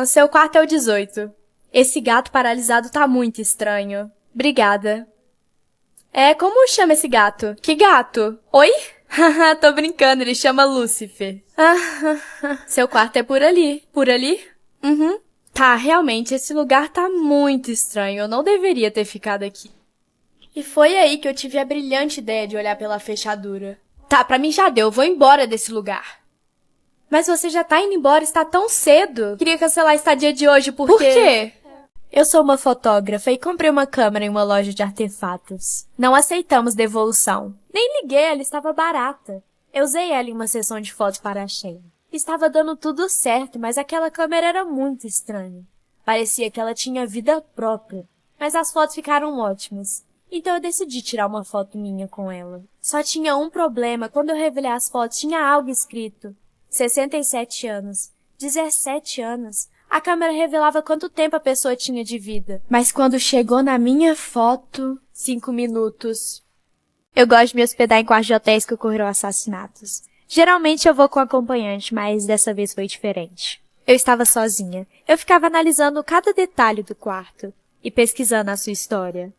seu quarto é o 18. Esse gato paralisado tá muito estranho. Obrigada. Como chama esse gato? Que gato? Oi? Haha, tô brincando, ele chama Lúcifer. Seu quarto é por ali. Por ali? Uhum. Tá, realmente, esse lugar tá muito estranho. Eu não deveria ter ficado aqui. E foi aí que eu tive a brilhante ideia de olhar pela fechadura. Tá, pra mim já deu, eu vou embora desse lugar. Mas você já tá indo embora, está tão cedo. Queria cancelar a estadia de hoje porque... Por quê? Eu sou uma fotógrafa e comprei uma câmera em uma loja de artefatos. Não aceitamos devolução. Nem liguei, ela estava barata. Eu usei ela em uma sessão de fotos para a Shein. Estava dando tudo certo, mas aquela câmera era muito estranha. Parecia que ela tinha vida própria. Mas as fotos ficaram ótimas. Então eu decidi tirar uma foto minha com ela. Só tinha um problema. Quando eu revelei as fotos, tinha algo escrito. 67 anos. 17 anos. A câmera revelava quanto tempo a pessoa tinha de vida. Mas quando chegou na minha foto... 5 minutos. Eu gosto de me hospedar em quartos de hotéis que ocorreram assassinatos. Geralmente eu vou com acompanhante, mas dessa vez foi diferente. Eu estava sozinha. Eu ficava analisando cada detalhe do quarto e pesquisando a sua história.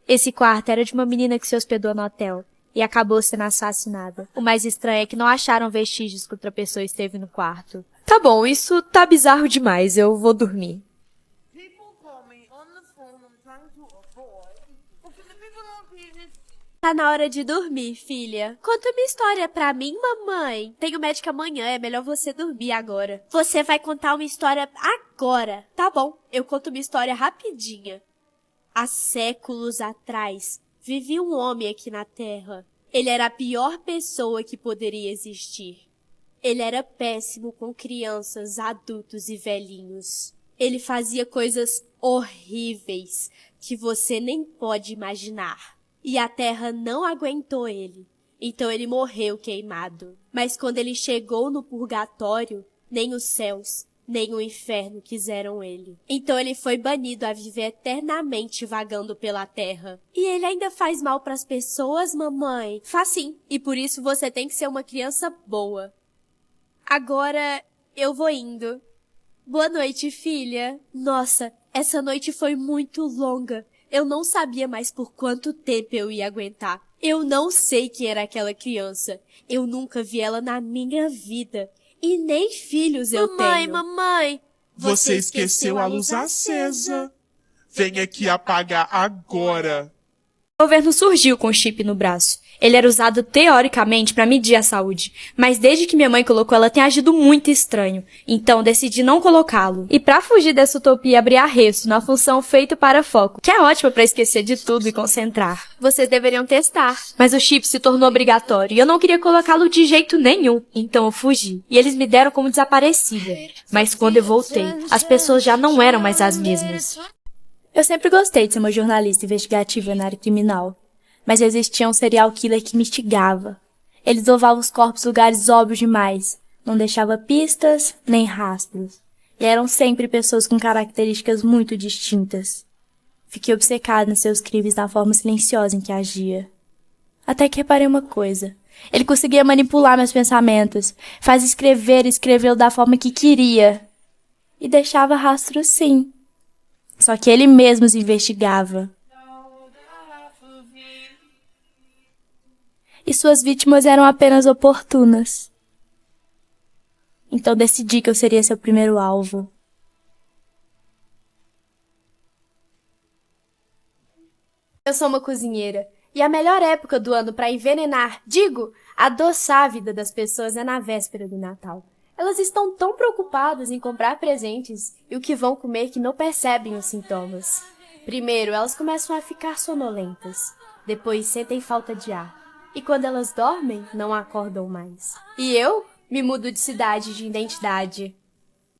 Esse quarto era de uma menina que se hospedou no hotel e acabou sendo assassinada. O mais estranho é que não acharam vestígios que outra pessoa esteve no quarto. Tá bom, isso tá bizarro demais. Eu vou dormir. Tá na hora de dormir, filha. Conta uma história pra mim, mamãe. Tenho médico amanhã, é melhor você dormir agora. Você vai contar uma história agora. Tá bom, eu conto uma história rapidinha. Há séculos atrás, vivia um homem aqui na Terra. Ele era a pior pessoa que poderia existir. Ele era péssimo com crianças, adultos e velhinhos. Ele fazia coisas horríveis que você nem pode imaginar. E a terra não aguentou ele. Então ele morreu queimado. Mas quando ele chegou no purgatório, nem os céus, nem o inferno quiseram ele. Então ele foi banido a viver eternamente vagando pela terra. E ele ainda faz mal pras pessoas, mamãe? Faz sim. E por isso você tem que ser uma criança boa. Agora eu vou indo. Boa noite, filha. Nossa, essa noite foi muito longa. Eu não sabia mais por quanto tempo eu ia aguentar. Eu não sei quem era aquela criança. Eu nunca vi ela na minha vida. E nem filhos eu tenho. Mamãe! Você esqueceu a luz acesa. Vem aqui apagar agora. O governo surgiu com o chip no braço. Ele era usado teoricamente para medir a saúde, mas desde que minha mãe colocou ela tem agido muito estranho, então decidi não colocá-lo. E para fugir dessa utopia abri arresto na função feito para foco, que é ótima para esquecer de tudo e concentrar. Vocês deveriam testar. Mas o chip se tornou obrigatório e eu não queria colocá-lo de jeito nenhum, então eu fugi. E eles me deram como desaparecida. Mas quando eu voltei, as pessoas já não eram mais as mesmas. Eu sempre gostei de ser uma jornalista investigativa na área criminal, mas existia um serial killer que me instigava. Ele desovava os corpos em lugares óbvios demais, não deixava pistas nem rastros, e eram sempre pessoas com características muito distintas. Fiquei obcecada nos seus crimes na forma silenciosa em que agia. Até que reparei uma coisa. Ele conseguia manipular meus pensamentos, fazia escrevê-lo da forma que queria, e deixava rastros sim. Só que ele mesmo os investigava. E suas vítimas eram apenas oportunas. Então decidi que eu seria seu primeiro alvo. Eu sou uma cozinheira. E a melhor época do ano para envenenar, adoçar a vida das pessoas é na véspera do Natal. Elas estão tão preocupadas em comprar presentes e o que vão comer que não percebem os sintomas. Primeiro, elas começam a ficar sonolentas. Depois, sentem falta de ar. E quando elas dormem, não acordam mais. E eu me mudo de cidade, de identidade.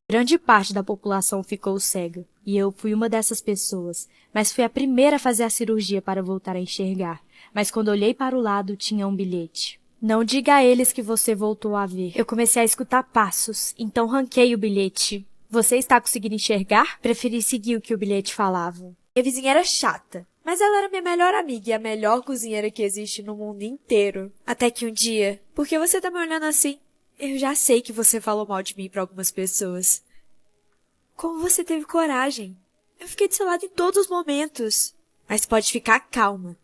Grande parte da população ficou cega. E eu fui uma dessas pessoas. Mas fui a primeira a fazer a cirurgia para voltar a enxergar. Mas quando olhei para o lado, tinha um bilhete. Não diga a eles que você voltou a ver. Eu comecei a escutar passos, então ranquei o bilhete. Você está conseguindo enxergar? Preferi seguir o que o bilhete falava. Minha vizinha era chata, mas ela era minha melhor amiga e a melhor cozinheira que existe no mundo inteiro. Até que um dia... Por que você tá me olhando assim? Eu já sei que você falou mal de mim para algumas pessoas. Como você teve coragem? Eu fiquei do seu lado em todos os momentos. Mas pode ficar calma.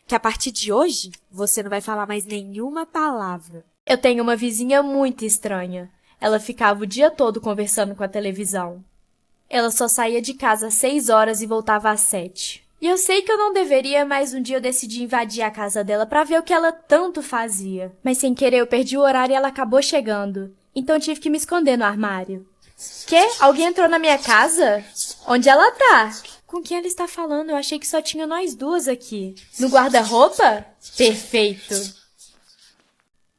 Que a partir de hoje, você não vai falar mais nenhuma palavra. Eu tenho uma vizinha muito estranha. Ela ficava o dia todo conversando com a televisão. Ela só saía de casa às 6 horas e voltava às 7. E eu sei que eu não deveria, mas um dia eu decidi invadir a casa dela pra ver o que ela tanto fazia. Mas sem querer eu perdi o horário e ela acabou chegando. Então tive que me esconder no armário. Quê? Alguém entrou na minha casa? Onde ela tá? Com quem ela está falando? Eu achei que só tinha nós duas aqui. No guarda-roupa? Perfeito.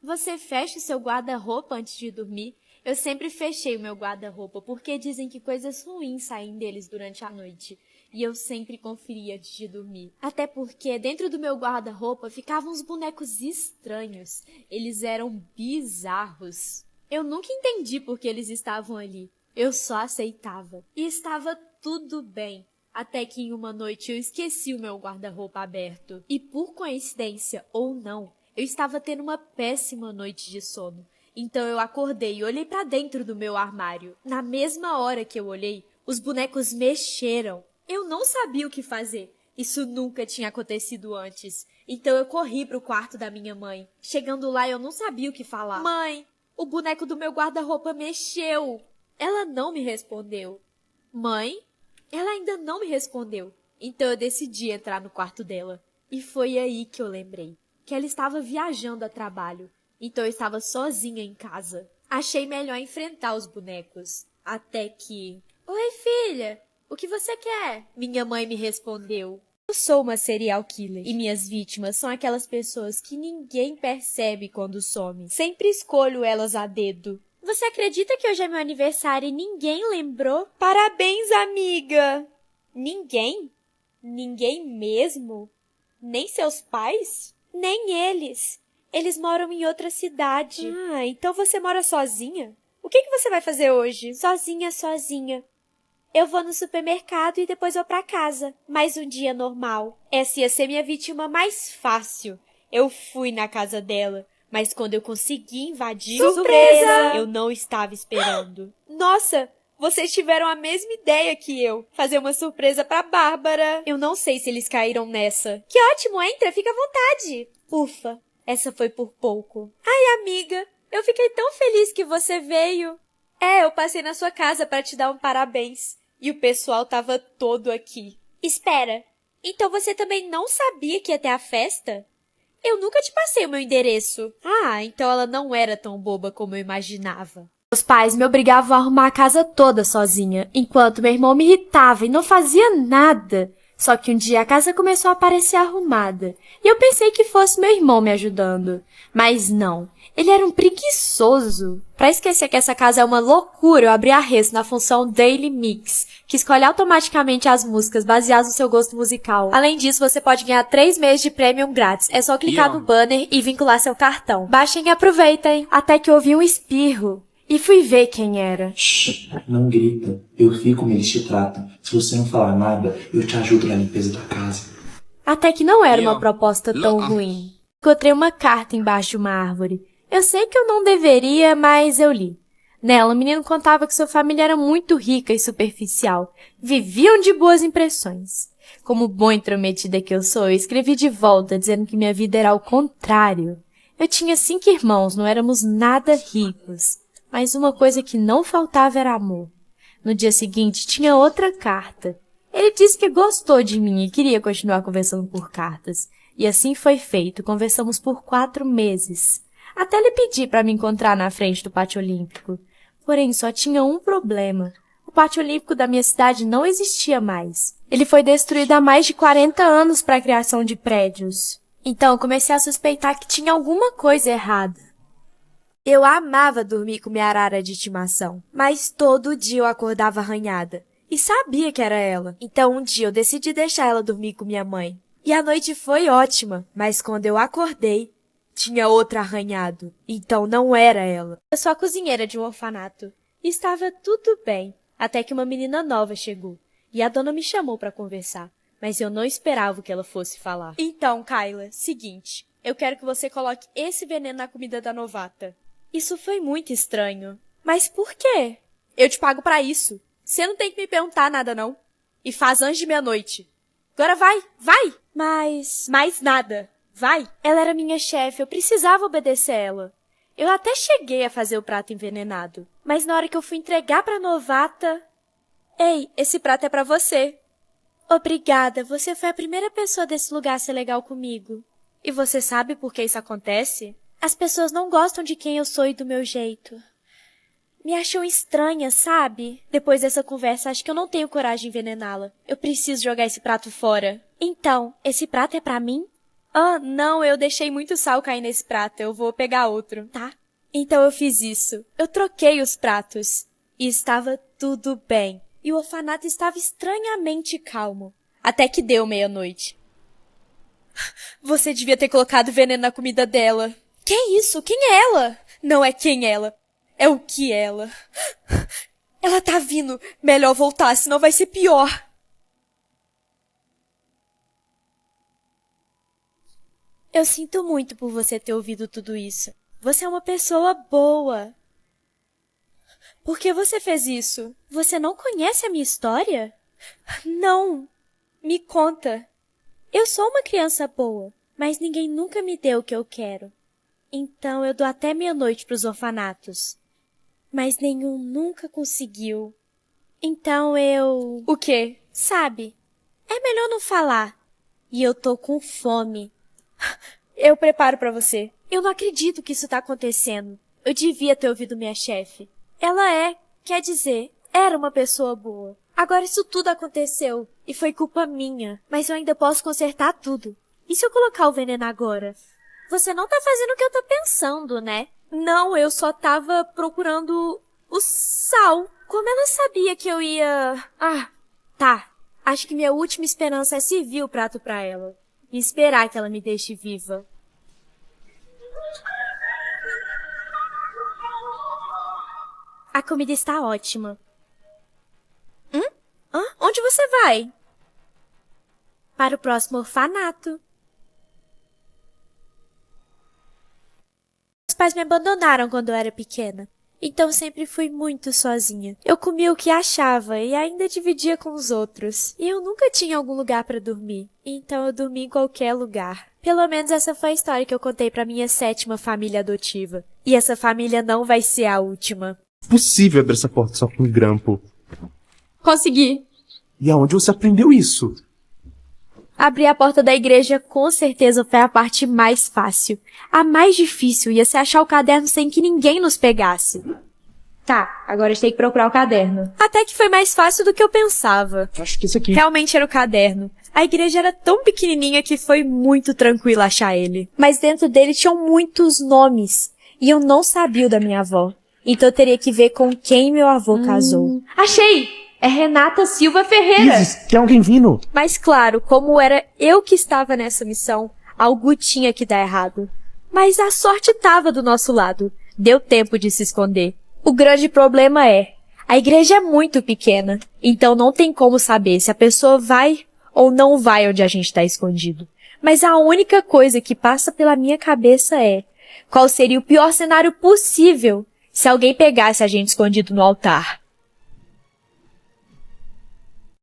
Você fecha o seu guarda-roupa antes de dormir? Eu sempre fechei o meu guarda-roupa, porque dizem que coisas ruins saem deles durante a noite. E eu sempre conferia antes de dormir. Até porque dentro do meu guarda-roupa ficavam uns bonecos estranhos. Eles eram bizarros. Eu nunca entendi por que eles estavam ali. Eu só aceitava. E estava tudo bem. Até que em uma noite eu esqueci o meu guarda-roupa aberto. E por coincidência ou não, eu estava tendo uma péssima noite de sono. Então eu acordei e olhei para dentro do meu armário. Na mesma hora que eu olhei, os bonecos mexeram. Eu não sabia o que fazer. Isso nunca tinha acontecido antes. Então eu corri pro quarto da minha mãe. Chegando lá, eu não sabia o que falar. Mãe, o boneco do meu guarda-roupa mexeu. Ela não me respondeu. Mãe? Ela ainda não me respondeu. Então eu decidi entrar no quarto dela. E foi aí que eu lembrei que ela estava viajando a trabalho, então eu estava sozinha em casa. Achei melhor enfrentar os bonecos, até que... Oi, filha, o que você quer? Minha mãe me respondeu. Eu sou uma serial killer e minhas vítimas são aquelas pessoas que ninguém percebe quando some. Sempre escolho elas a dedo. Você acredita que hoje é meu aniversário e ninguém lembrou? Parabéns, amiga! Ninguém? Ninguém mesmo? Nem seus pais? Nem eles. Eles moram em outra cidade. Ah, então você mora sozinha? O que você vai fazer hoje? Sozinha. Eu vou no supermercado e depois vou pra casa. Mais um dia normal. Essa ia ser minha vítima mais fácil. Eu fui na casa dela, mas quando eu consegui invadir... Surpresa! Eu não estava esperando. Nossa, vocês tiveram a mesma ideia que eu. Fazer uma surpresa pra Bárbara. Eu não sei se eles caíram nessa. Que ótimo, entra, fica à vontade. Ufa, essa foi por pouco. Ai, amiga, eu fiquei tão feliz que você veio. Eu passei na sua casa para te dar um parabéns. E o pessoal tava todo aqui. Espera, então você também não sabia que ia ter a festa? Eu nunca te passei o meu endereço. Ah, então ela não era tão boba como eu imaginava. Meus pais me obrigavam a arrumar a casa toda sozinha, enquanto meu irmão me irritava e não fazia nada. Só que um dia a casa começou a parecer arrumada, e eu pensei que fosse meu irmão me ajudando. Mas não, ele era um preguiçoso. Pra esquecer que essa casa é uma loucura, eu abri a res na função Daily Mix, que escolhe automaticamente as músicas baseadas no seu gosto musical. Além disso, você pode ganhar 3 meses de Premium grátis. É só clicar no banner e vincular seu cartão. Baixem e aproveitem. Até que eu ouvi um espirro. E fui ver quem era. Shhh, não grita. Eu vi como eles te tratam. Se você não falar nada, eu te ajudo na limpeza da casa. Até que não era uma proposta tão ruim. Encontrei uma carta embaixo de uma árvore. Eu sei que eu não deveria, mas eu li. Nela, o menino contava que sua família era muito rica e superficial. Viviam de boas impressões. Como boa intrometida que eu sou, eu escrevi de volta, dizendo que minha vida era ao contrário. Eu tinha 5 irmãos, não éramos nada ricos. Mas uma coisa que não faltava era amor. No dia seguinte, tinha outra carta. Ele disse que gostou de mim e queria continuar conversando por cartas. E assim foi feito. Conversamos por 4 meses. Até ele pedir para me encontrar na frente do pátio olímpico. Porém, só tinha um problema. O pátio olímpico da minha cidade não existia mais. Ele foi destruído há mais de 40 anos para a criação de prédios. Então, eu comecei a suspeitar que tinha alguma coisa errada. Eu amava dormir com minha arara de estimação, mas todo dia eu acordava arranhada. E sabia que era ela. Então um dia eu decidi deixar ela dormir com minha mãe. E a noite foi ótima, mas quando eu acordei, tinha outra arranhado. Então não era ela. Eu sou a cozinheira de um orfanato. E estava tudo bem, até que uma menina nova chegou. E a dona me chamou para conversar, mas eu não esperava que ela fosse falar. Então, Kyla, seguinte, eu quero que você coloque esse veneno na comida da novata. Isso foi muito estranho. Mas por quê? Eu te pago pra isso. Você não tem que me perguntar nada, não. E faz antes de meia-noite. Agora vai, vai! Mas... Mais nada. Vai! Ela era minha chefe, eu precisava obedecer ela. Eu até cheguei a fazer o prato envenenado. Mas na hora que eu fui entregar pra novata... Ei, esse prato é pra você. Obrigada, você foi a primeira pessoa desse lugar a ser legal comigo. E você sabe por que isso acontece? As pessoas não gostam de quem eu sou e do meu jeito. Me acham estranha, sabe? Depois dessa conversa, acho que eu não tenho coragem de envenená-la. Eu preciso jogar esse prato fora. Então, esse prato é pra mim? Ah, não, eu deixei muito sal cair nesse prato. Eu vou pegar outro, tá? Então eu fiz isso. Eu troquei os pratos. E estava tudo bem. E o orfanato estava estranhamente calmo. Até que deu meia-noite. Você devia ter colocado veneno na comida dela. Que isso? Quem é ela? Não é quem ela. É o que ela. Ela tá vindo. Melhor voltar, senão vai ser pior. Eu sinto muito por você ter ouvido tudo isso. Você é uma pessoa boa. Por que você fez isso? Você não conhece a minha história? Não. Me conta. Eu sou uma criança boa, mas ninguém nunca me deu o que eu quero. Então eu dou até meia-noite pros orfanatos. Mas nenhum nunca conseguiu. Então eu... O quê? Sabe, é melhor não falar. E eu tô com fome. Eu preparo pra você. Eu não acredito que isso tá acontecendo. Eu devia ter ouvido minha chefe. Ela quer dizer, era uma pessoa boa. Agora isso tudo aconteceu. E foi culpa minha. Mas eu ainda posso consertar tudo. E se eu colocar o veneno agora? Você não tá fazendo o que eu tô pensando, né? Não, eu só tava procurando o sal. Como ela sabia que eu ia... Ah, tá. Acho que minha última esperança é servir o prato pra ela. E esperar que ela me deixe viva. A comida está ótima. Onde você vai? Para o próximo orfanato. Meus pais me abandonaram quando eu era pequena. Então sempre fui muito sozinha. Eu comia o que achava e ainda dividia com os outros. E eu nunca tinha algum lugar para dormir. Então eu dormi em qualquer lugar. Pelo menos essa foi a história que eu contei para minha 7ª família adotiva. E essa família não vai ser a última. Impossível abrir essa porta só com um grampo. Consegui. E aonde você aprendeu isso? Abrir a porta da igreja com certeza foi a parte mais fácil. A mais difícil ia ser achar o caderno sem que ninguém nos pegasse. Tá, agora a gente tem que procurar o caderno. Até que foi mais fácil do que eu pensava. Acho que esse aqui. Realmente era o caderno. A igreja era tão pequenininha que foi muito tranquilo achar ele. Mas dentro dele tinham muitos nomes. E eu não sabia o da minha avó. Então eu teria que ver com quem meu avô casou. Achei! É Renata Silva Ferreira. Isis, tem alguém vindo? Mas claro, como era eu que estava nessa missão, algo tinha que dar errado. Mas a sorte estava do nosso lado. Deu tempo de se esconder. O grande problema a igreja é muito pequena, então não tem como saber se a pessoa vai ou não vai onde a gente está escondido. Mas a única coisa que passa pela minha cabeça qual seria o pior cenário possível se alguém pegasse a gente escondido no altar.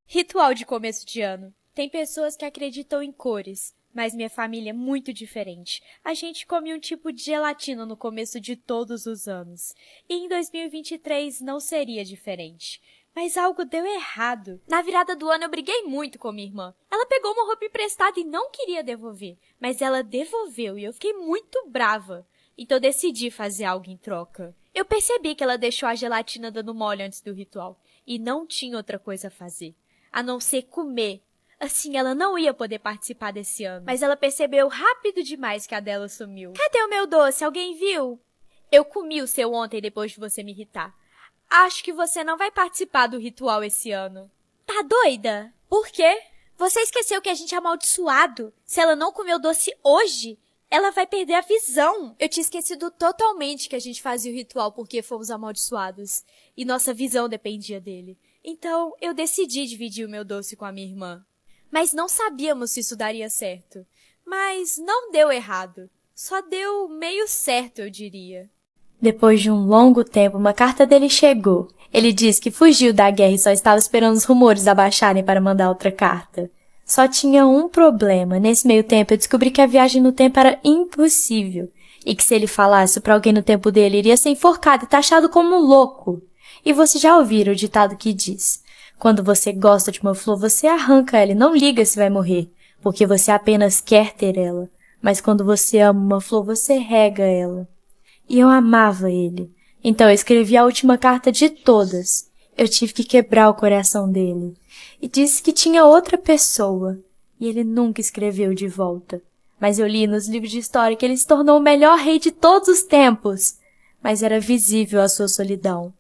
Ritual de começo de ano. Tem pessoas que acreditam em cores, mas minha família é muito diferente. A gente come um tipo de gelatina no começo de todos os anos. E em 2023 não seria diferente. Mas algo deu errado. Na virada do ano eu briguei muito com minha irmã. Ela pegou uma roupa emprestada e não queria devolver. Mas ela devolveu e eu fiquei muito brava. Então eu decidi fazer algo em troca. Eu percebi que ela deixou a gelatina dando mole antes do ritual. E não tinha outra coisa a fazer a não ser comer. Assim, ela não ia poder participar desse ano. Mas ela percebeu rápido demais que a dela sumiu. Cadê o meu doce? Alguém viu? Eu comi o seu ontem depois de você me irritar. Acho que você não vai participar do ritual esse ano. Tá doida? Por quê? Você esqueceu que a gente é amaldiçoado. Se ela não comer o doce hoje, ela vai perder a visão. Eu tinha esquecido totalmente que a gente fazia o ritual porque fomos amaldiçoados. E nossa visão dependia dele. Então, eu decidi dividir o meu doce com a minha irmã. Mas não sabíamos se isso daria certo. Mas não deu errado. Só deu meio certo, eu diria. Depois de um longo tempo, uma carta dele chegou. Ele disse que fugiu da guerra e só estava esperando os rumores abaixarem para mandar outra carta. Só tinha um problema. Nesse meio tempo, eu descobri que a viagem no tempo era impossível. E que se ele falasse para alguém no tempo dele, iria ser enforcado e taxado como louco. E você já ouviram o ditado que diz: quando você gosta de uma flor, você arranca ela e não liga se vai morrer, porque você apenas quer ter ela. Mas quando você ama uma flor, você rega ela. E eu amava ele. Então eu escrevi a última carta de todas. Eu tive que quebrar o coração dele. E disse que tinha outra pessoa. E ele nunca escreveu de volta. Mas eu li nos livros de história que ele se tornou o melhor rei de todos os tempos. Mas era visível a sua solidão.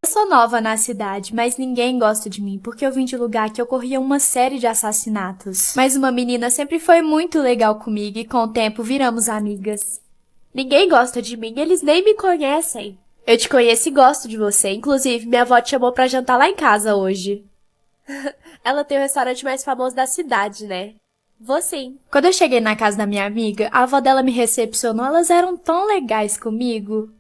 Eu sou nova na cidade, mas ninguém gosta de mim porque eu vim de um lugar que ocorria uma série de assassinatos. Mas uma menina sempre foi muito legal comigo e com o tempo viramos amigas. Ninguém gosta de mim, eles nem me conhecem. Eu te conheço e gosto de você. Inclusive, minha avó te chamou pra jantar lá em casa hoje. Ela tem o restaurante mais famoso da cidade, né? Vou sim. Quando eu cheguei na casa da minha amiga, a avó dela me recepcionou. Elas eram tão legais comigo.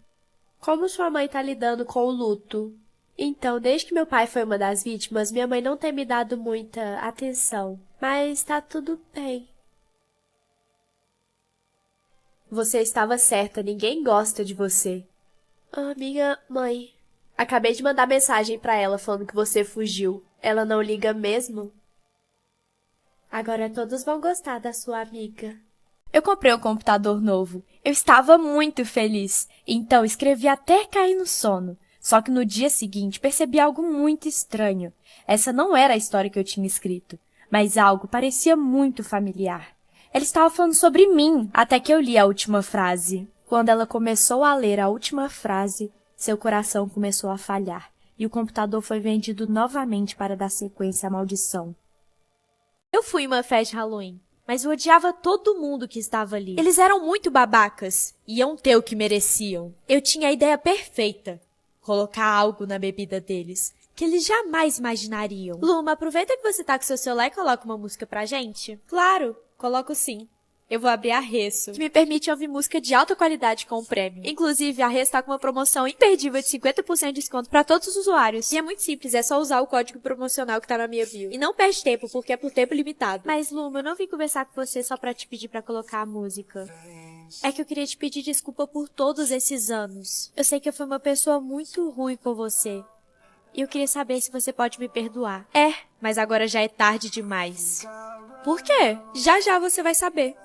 Como sua mãe tá lidando com o luto? Então, desde que meu pai foi uma das vítimas, minha mãe não tem me dado muita atenção. Mas tá tudo bem. Você estava certa, ninguém gosta de você. Minha mãe. Acabei de mandar mensagem pra ela falando que você fugiu. Ela não liga mesmo? Agora todos vão gostar da sua amiga. Eu comprei um computador novo. Eu estava muito feliz. Então escrevi até cair no sono. Só que no dia seguinte percebi algo muito estranho. Essa não era a história que eu tinha escrito, mas algo parecia muito familiar. Ela estava falando sobre mim, até que eu li a última frase. Quando ela começou a ler a última frase, seu coração começou a falhar, e o computador foi vendido novamente para dar sequência à maldição. Eu fui em uma festa de Halloween, mas eu odiava todo mundo que estava ali. Eles eram muito babacas, iam ter o que mereciam. Eu tinha a ideia perfeita. Colocar algo na bebida deles, que eles jamais imaginariam. Luma, aproveita que você tá com seu celular e coloca uma música pra gente. Claro, coloco sim. Eu vou abrir a Resso, que me permite ouvir música de alta qualidade com prêmio. Inclusive, a Resso tá com uma promoção imperdível de 50% de desconto pra todos os usuários. E é muito simples, é só usar o código promocional que tá na minha bio. E não perde tempo, porque é por tempo limitado. Mas, Luma, eu não vim conversar com você só pra te pedir pra colocar a música. É que eu queria te pedir desculpa por todos esses anos. Eu sei que eu fui uma pessoa muito ruim com você. E eu queria saber se você pode me perdoar. É, mas agora já é tarde demais. Por quê? Já já você vai saber.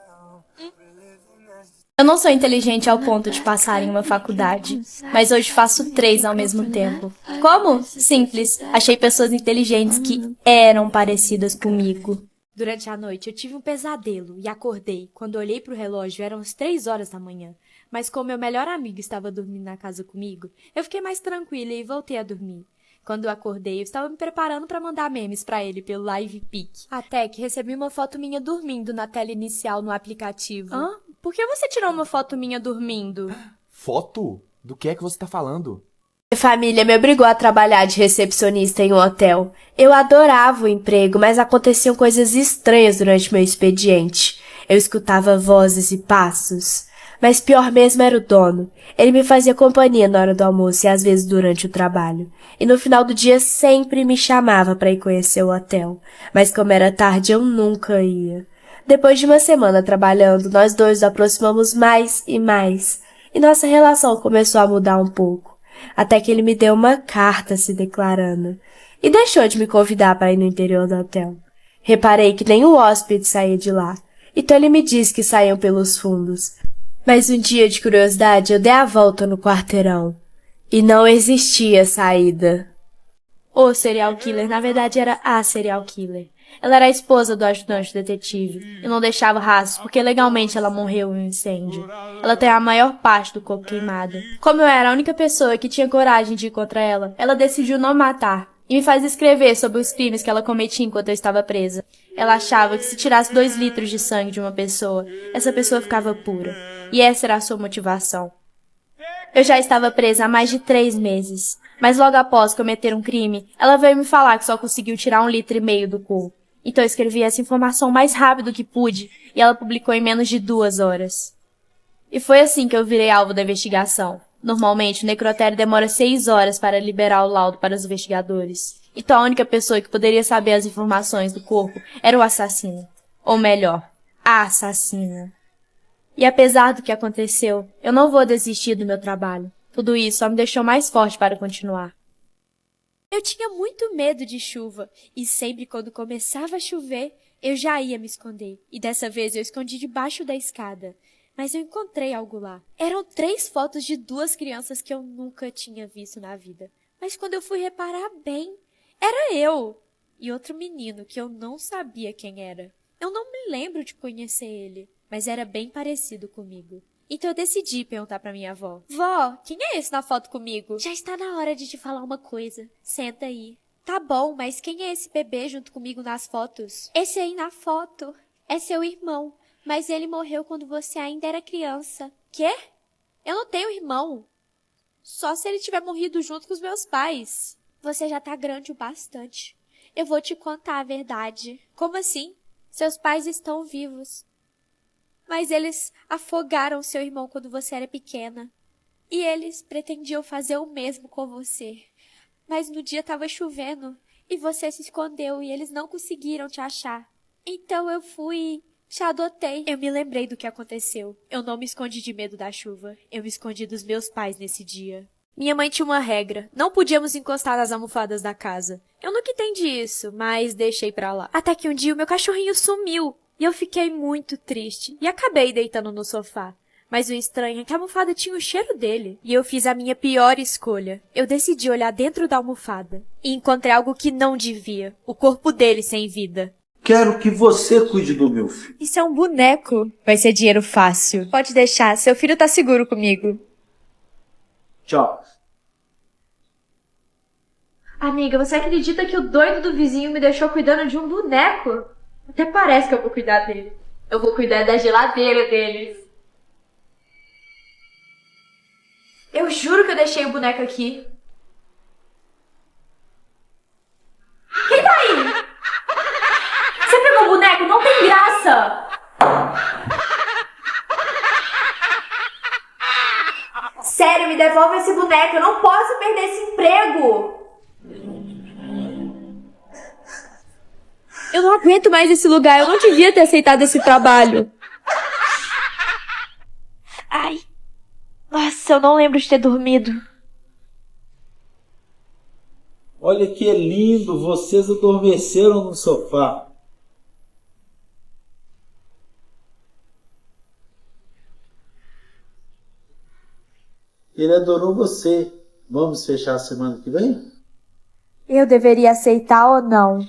Eu não sou inteligente ao ponto de passar em uma faculdade, mas hoje faço 3 ao mesmo tempo. Como? Simples. Achei pessoas inteligentes que eram parecidas comigo. Durante a noite eu tive um pesadelo e acordei. Quando olhei pro relógio eram as 3 horas da manhã. Mas como meu melhor amigo estava dormindo na casa comigo, eu fiquei mais tranquila e voltei a dormir. Quando eu acordei, eu estava me preparando para mandar memes para ele pelo LivePic. Até que recebi uma foto minha dormindo na tela inicial no aplicativo. Hã? Por que você tirou uma foto minha dormindo? Foto? Do que é que você tá falando? Minha família me obrigou a trabalhar de recepcionista em um hotel. Eu adorava o emprego, mas aconteciam coisas estranhas durante meu expediente. Eu escutava vozes e passos. Mas pior mesmo era o dono. Ele me fazia companhia na hora do almoço e às vezes durante o trabalho. E no final do dia sempre me chamava para ir conhecer o hotel. Mas como era tarde, eu nunca ia. Depois de uma semana trabalhando, nós dois nos aproximamos mais e mais. E nossa relação começou a mudar um pouco. Até que ele me deu uma carta se declarando. E deixou de me convidar para ir no interior do hotel. Reparei que nenhum hóspede saía de lá. Então ele me disse que saíam pelos fundos. Mas um dia de curiosidade eu dei a volta no quarteirão. E não existia saída. O serial killer, na verdade, era a serial killer. Ela era a esposa do ajudante detetive e não deixava rastros porque legalmente ela morreu em um incêndio. Ela tem a maior parte do corpo queimada. Como eu era a única pessoa que tinha coragem de ir contra ela, ela decidiu não matar e me faz escrever sobre os crimes que ela cometia enquanto eu estava presa. Ela achava que se tirasse 2 litros de sangue de uma pessoa, essa pessoa ficava pura. E essa era a sua motivação. Eu já estava presa há mais de 3 meses. Mas logo após cometer um crime, ela veio me falar que só conseguiu tirar 1,5 litro do corpo. Então eu escrevi essa informação o mais rápido que pude e ela publicou em menos de 2 horas. E foi assim que eu virei alvo da investigação. Normalmente, o necrotério demora 6 horas para liberar o laudo para os investigadores. Então a única pessoa que poderia saber as informações do corpo era o assassino. Ou melhor, a assassina. E apesar do que aconteceu, eu não vou desistir do meu trabalho. Tudo isso só me deixou mais forte para continuar. Eu tinha muito medo de chuva, e sempre quando começava a chover, eu já ia me esconder. E dessa vez eu escondi debaixo da escada. Mas eu encontrei algo lá. Eram 3 fotos de 2 crianças que eu nunca tinha visto na vida. Mas quando eu fui reparar bem, era eu! E outro menino que eu não sabia quem era. Eu não me lembro de conhecer ele, mas era bem parecido comigo. Então eu decidi perguntar pra minha avó. Vó, quem é esse na foto comigo? Já está na hora de te falar uma coisa. Senta aí. Tá bom, mas quem é esse bebê junto comigo nas fotos? Esse aí na foto é seu irmão, mas ele morreu quando você ainda era criança. Quê? Eu não tenho irmão. Só se ele tiver morrido junto com os meus pais. Você já tá grande o bastante. Eu vou te contar a verdade. Como assim? Seus pais estão vivos. Mas eles afogaram seu irmão quando você era pequena. E eles pretendiam fazer o mesmo com você. Mas no dia estava chovendo e você se escondeu e eles não conseguiram te achar. Então eu fui, te adotei. Eu me lembrei do que aconteceu. Eu não me escondi de medo da chuva. Eu me escondi dos meus pais nesse dia. Minha mãe tinha uma regra. Não podíamos encostar nas almofadas da casa. Eu nunca entendi isso, mas deixei pra lá. Até que um dia o meu cachorrinho sumiu. E eu fiquei muito triste. E acabei deitando no sofá. Mas o estranho é que a almofada tinha o cheiro dele. E eu fiz a minha pior escolha. Eu decidi olhar dentro da almofada. E encontrei algo que não devia. O corpo dele sem vida. Quero que você cuide do meu filho. Isso é um boneco. Vai ser dinheiro fácil. Pode deixar, seu filho tá seguro comigo. Tchau. Amiga, você acredita que o doido do vizinho me deixou cuidando de um boneco? Até parece que eu vou cuidar dele. Eu vou cuidar da geladeira deles. Eu juro que eu deixei o boneco aqui. Quem tá aí? Você pegou o boneco? Não tem graça! Sério, me devolve esse boneco. Eu não posso perder esse emprego. Eu não aguento mais esse lugar. Eu não devia ter aceitado esse trabalho. Ai. Nossa, eu não lembro de ter dormido. Olha que lindo, vocês adormeceram no sofá. Ele adorou você. Vamos fechar a semana que vem? Eu deveria aceitar ou não?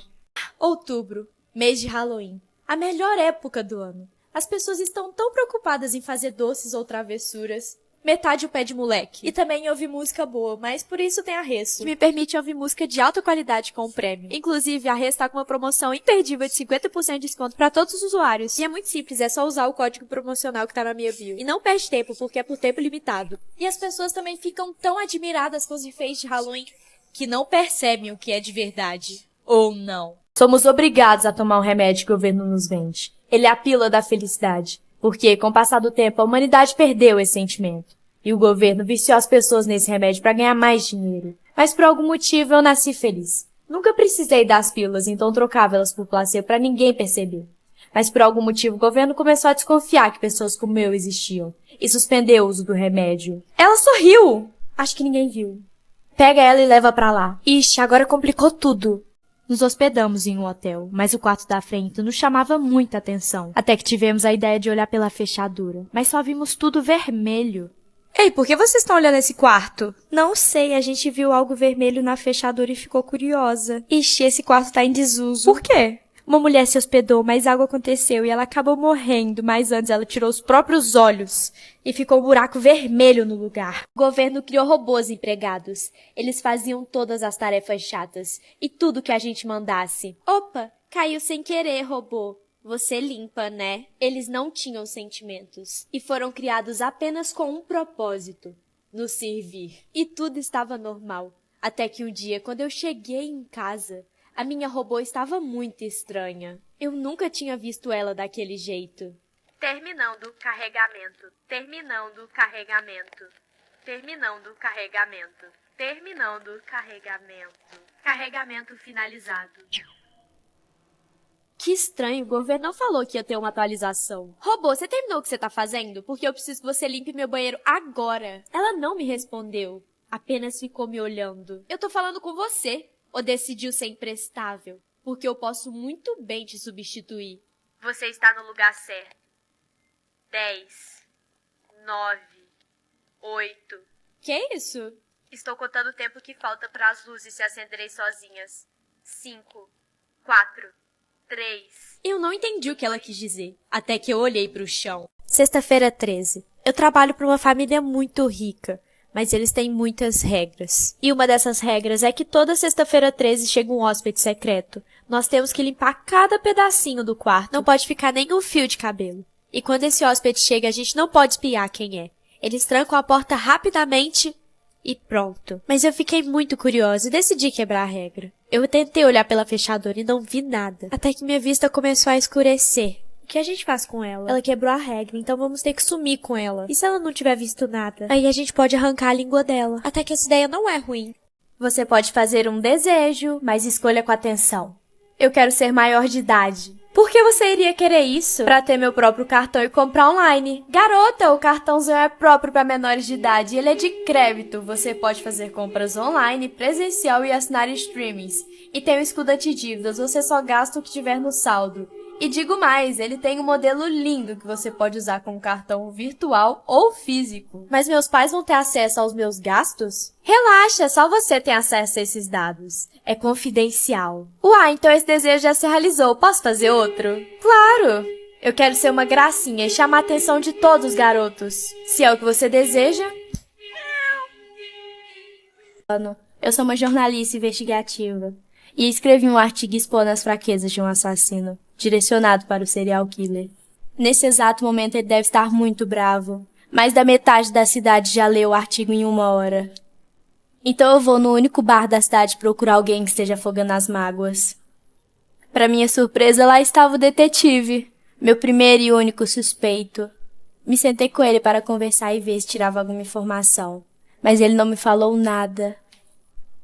Outubro, mês de Halloween. A melhor época do ano. As pessoas estão tão preocupadas em fazer doces ou travessuras. Metade o pé de moleque. E também em ouvir música boa, mas por isso tem a Resso, que me permite ouvir música de alta qualidade com prêmio. Inclusive, a Resso tá com uma promoção imperdível de 50% de desconto para todos os usuários. E é muito simples, é só usar o código promocional que tá na minha bio. E não perde tempo, porque é por tempo limitado. E as pessoas também ficam tão admiradas com os enfeites de Halloween que não percebem o que é de verdade. Ou não. Somos obrigados a tomar um remédio que o governo nos vende. Ele é a pílula da felicidade. Porque, com o passar do tempo, a humanidade perdeu esse sentimento. E o governo viciou as pessoas nesse remédio para ganhar mais dinheiro. Mas por algum motivo eu nasci feliz. Nunca precisei das pílulas, então trocava elas por placebo para ninguém perceber. Mas por algum motivo o governo começou a desconfiar que pessoas como eu existiam. E suspendeu o uso do remédio. Ela sorriu! Acho que ninguém viu. Pega ela e leva pra lá. Ixi, agora complicou tudo. Nos hospedamos em um hotel, mas o quarto da frente nos chamava muita atenção. Até que tivemos a ideia de olhar pela fechadura, mas só vimos tudo vermelho. Ei, por que vocês estão olhando esse quarto? Não sei, a gente viu algo vermelho na fechadura e ficou curiosa. Ixi, esse quarto tá em desuso. Por quê? Uma mulher se hospedou, mas algo aconteceu e ela acabou morrendo, mas antes ela tirou os próprios olhos e ficou um buraco vermelho no lugar. O governo criou robôs empregados. Eles faziam todas as tarefas chatas e tudo que a gente mandasse. Opa, caiu sem querer, robô. Você limpa, né? Eles não tinham sentimentos e foram criados apenas com um propósito: nos servir. E tudo estava normal. Até que um dia, quando eu cheguei em casa, a minha robô estava muito estranha. Eu nunca tinha visto ela daquele jeito. Terminando carregamento. Terminando carregamento. Terminando carregamento. Terminando carregamento. Carregamento finalizado. Que estranho, o governo não falou que ia ter uma atualização. Robô, você terminou o que você tá fazendo? Porque eu preciso que você limpe meu banheiro agora. Ela não me respondeu. Apenas ficou me olhando. Eu tô falando com você. Ou decidiu ser imprestável? Porque eu posso muito bem te substituir. Você está no lugar certo. 10, 9, 8. Que é isso? Estou contando o tempo que falta para as luzes se acenderem sozinhas. 5, 4, 3. Eu não entendi o que ela quis dizer, até que eu olhei para o chão. Sexta-feira 13. Eu trabalho para uma família muito rica, mas eles têm muitas regras. E uma dessas regras é que toda sexta-feira 13 chega um hóspede secreto. Nós temos que limpar cada pedacinho do quarto. Não pode ficar nem um fio de cabelo. E quando esse hóspede chega, a gente não pode espiar quem é. Eles trancam a porta rapidamente e pronto. Mas eu fiquei muito curiosa e decidi quebrar a regra. Eu tentei olhar pela fechadura e não vi nada. Até que minha vista começou a escurecer. O que a gente faz com ela? Ela quebrou a regra, então vamos ter que sumir com ela. E se ela não tiver visto nada? Aí a gente pode arrancar a língua dela. Até que essa ideia não é ruim. Você pode fazer um desejo, mas escolha com atenção. Eu quero ser maior de idade. Por que você iria querer isso? Pra ter meu próprio cartão e comprar online. Garota, o cartãozão é próprio para menores de idade. Ele é de crédito. Você pode fazer compras online, presencial e assinar streamings. E tem o escudo antidívidas. Você só gasta o que tiver no saldo. E digo mais, ele tem um modelo lindo que você pode usar com cartão virtual ou físico. Mas meus pais vão ter acesso aos meus gastos? Relaxa, só você tem acesso a esses dados. É confidencial. Uai, então esse desejo já se realizou. Posso fazer outro? Claro! Eu quero ser uma gracinha e chamar a atenção de todos os garotos. Se é o que você deseja... Eu sou uma jornalista investigativa e escrevi um artigo expondo as fraquezas de um assassino, direcionado para o serial killer. Nesse exato momento ele deve estar muito bravo. Mais da metade da cidade já leu o artigo em 1 hora. Então eu vou no único bar da cidade procurar alguém que esteja afogando as mágoas. Para minha surpresa, lá estava o detetive, meu primeiro e único suspeito. Me sentei com ele para conversar e ver se tirava alguma informação, mas ele não me falou nada.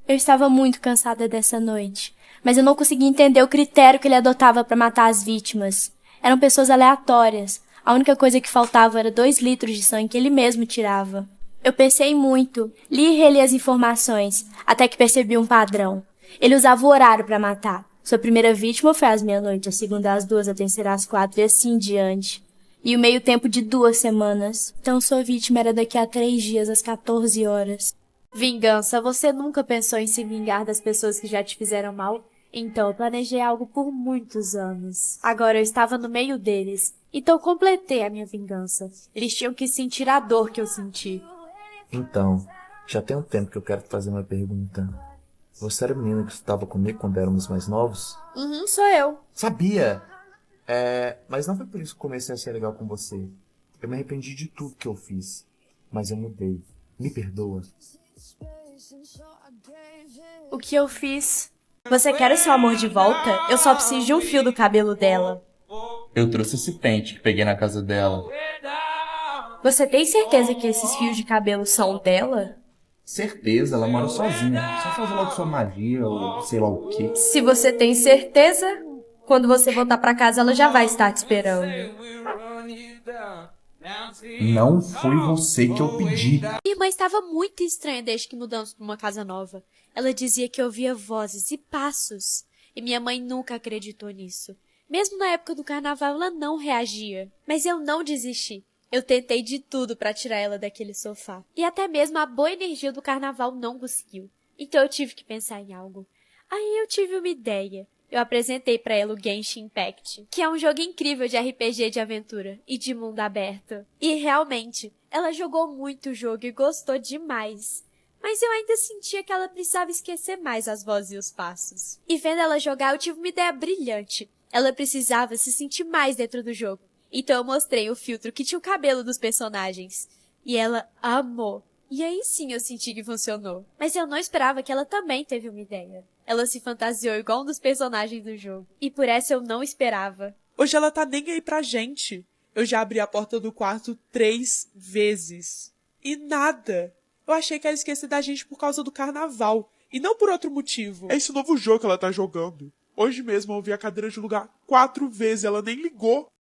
Eu estava muito cansada dessa noite, mas eu não conseguia entender o critério que ele adotava para matar as vítimas. Eram pessoas aleatórias. A única coisa que faltava era 2 litros de sangue que ele mesmo tirava. Eu pensei muito, li e reli as informações, até que percebi um padrão. Ele usava o horário para matar. Sua primeira vítima foi às meia-noite, a segunda às 2, a terceira às 4 e assim em diante. E o meio tempo de 2 semanas. Então sua vítima era daqui a 3 dias, às 14 horas. Vingança, você nunca pensou em se vingar das pessoas que já te fizeram mal? Então eu planejei algo por muitos anos. Agora eu estava no meio deles, então completei a minha vingança. Eles tinham que sentir a dor que eu senti. Então, já tem um tempo que eu quero te fazer uma pergunta. Você era a menina que estava comigo quando éramos mais novos? Sou eu. Sabia! Mas não foi por isso que comecei a ser legal com você. Eu me arrependi de tudo que eu fiz. Mas eu mudei. Me perdoa. O que eu fiz? Você quer o seu amor de volta? Eu só preciso de um fio do cabelo dela. Eu trouxe esse pente que peguei na casa dela. Você tem certeza que esses fios de cabelo são dela? Certeza, ela mora sozinha. Só faz logo sua magia ou sei lá o quê. Se você tem certeza, quando você voltar pra casa ela já vai estar te esperando. Não foi você que eu pedi. Minha irmã estava muito estranha desde que mudamos para uma casa nova. Ela dizia que ouvia vozes e passos. E minha mãe nunca acreditou nisso. Mesmo na época do carnaval, ela não reagia. Mas eu não desisti. Eu tentei de tudo para tirar ela daquele sofá. E até mesmo a boa energia do carnaval não conseguiu. Então eu tive que pensar em algo. Aí eu tive uma ideia. Eu apresentei pra ela o Genshin Impact, que é um jogo incrível de RPG de aventura e de mundo aberto. E realmente, ela jogou muito o jogo e gostou demais. Mas eu ainda sentia que ela precisava esquecer mais as vozes e os passos. E vendo ela jogar, eu tive uma ideia brilhante. Ela precisava se sentir mais dentro do jogo. Então eu mostrei o filtro que tinha o cabelo dos personagens. E ela amou. E aí sim eu senti que funcionou. Mas eu não esperava que ela também teve uma ideia. Ela se fantasiou igual um dos personagens do jogo. E por essa eu não esperava. Hoje ela tá nem aí pra gente. Eu já abri a porta do quarto 3 vezes. E nada. Eu achei que ela esqueceu da gente por causa do carnaval. E não por outro motivo. É esse novo jogo que ela tá jogando. Hoje mesmo eu vi a cadeira de lugar 4 vezes. Ela nem ligou.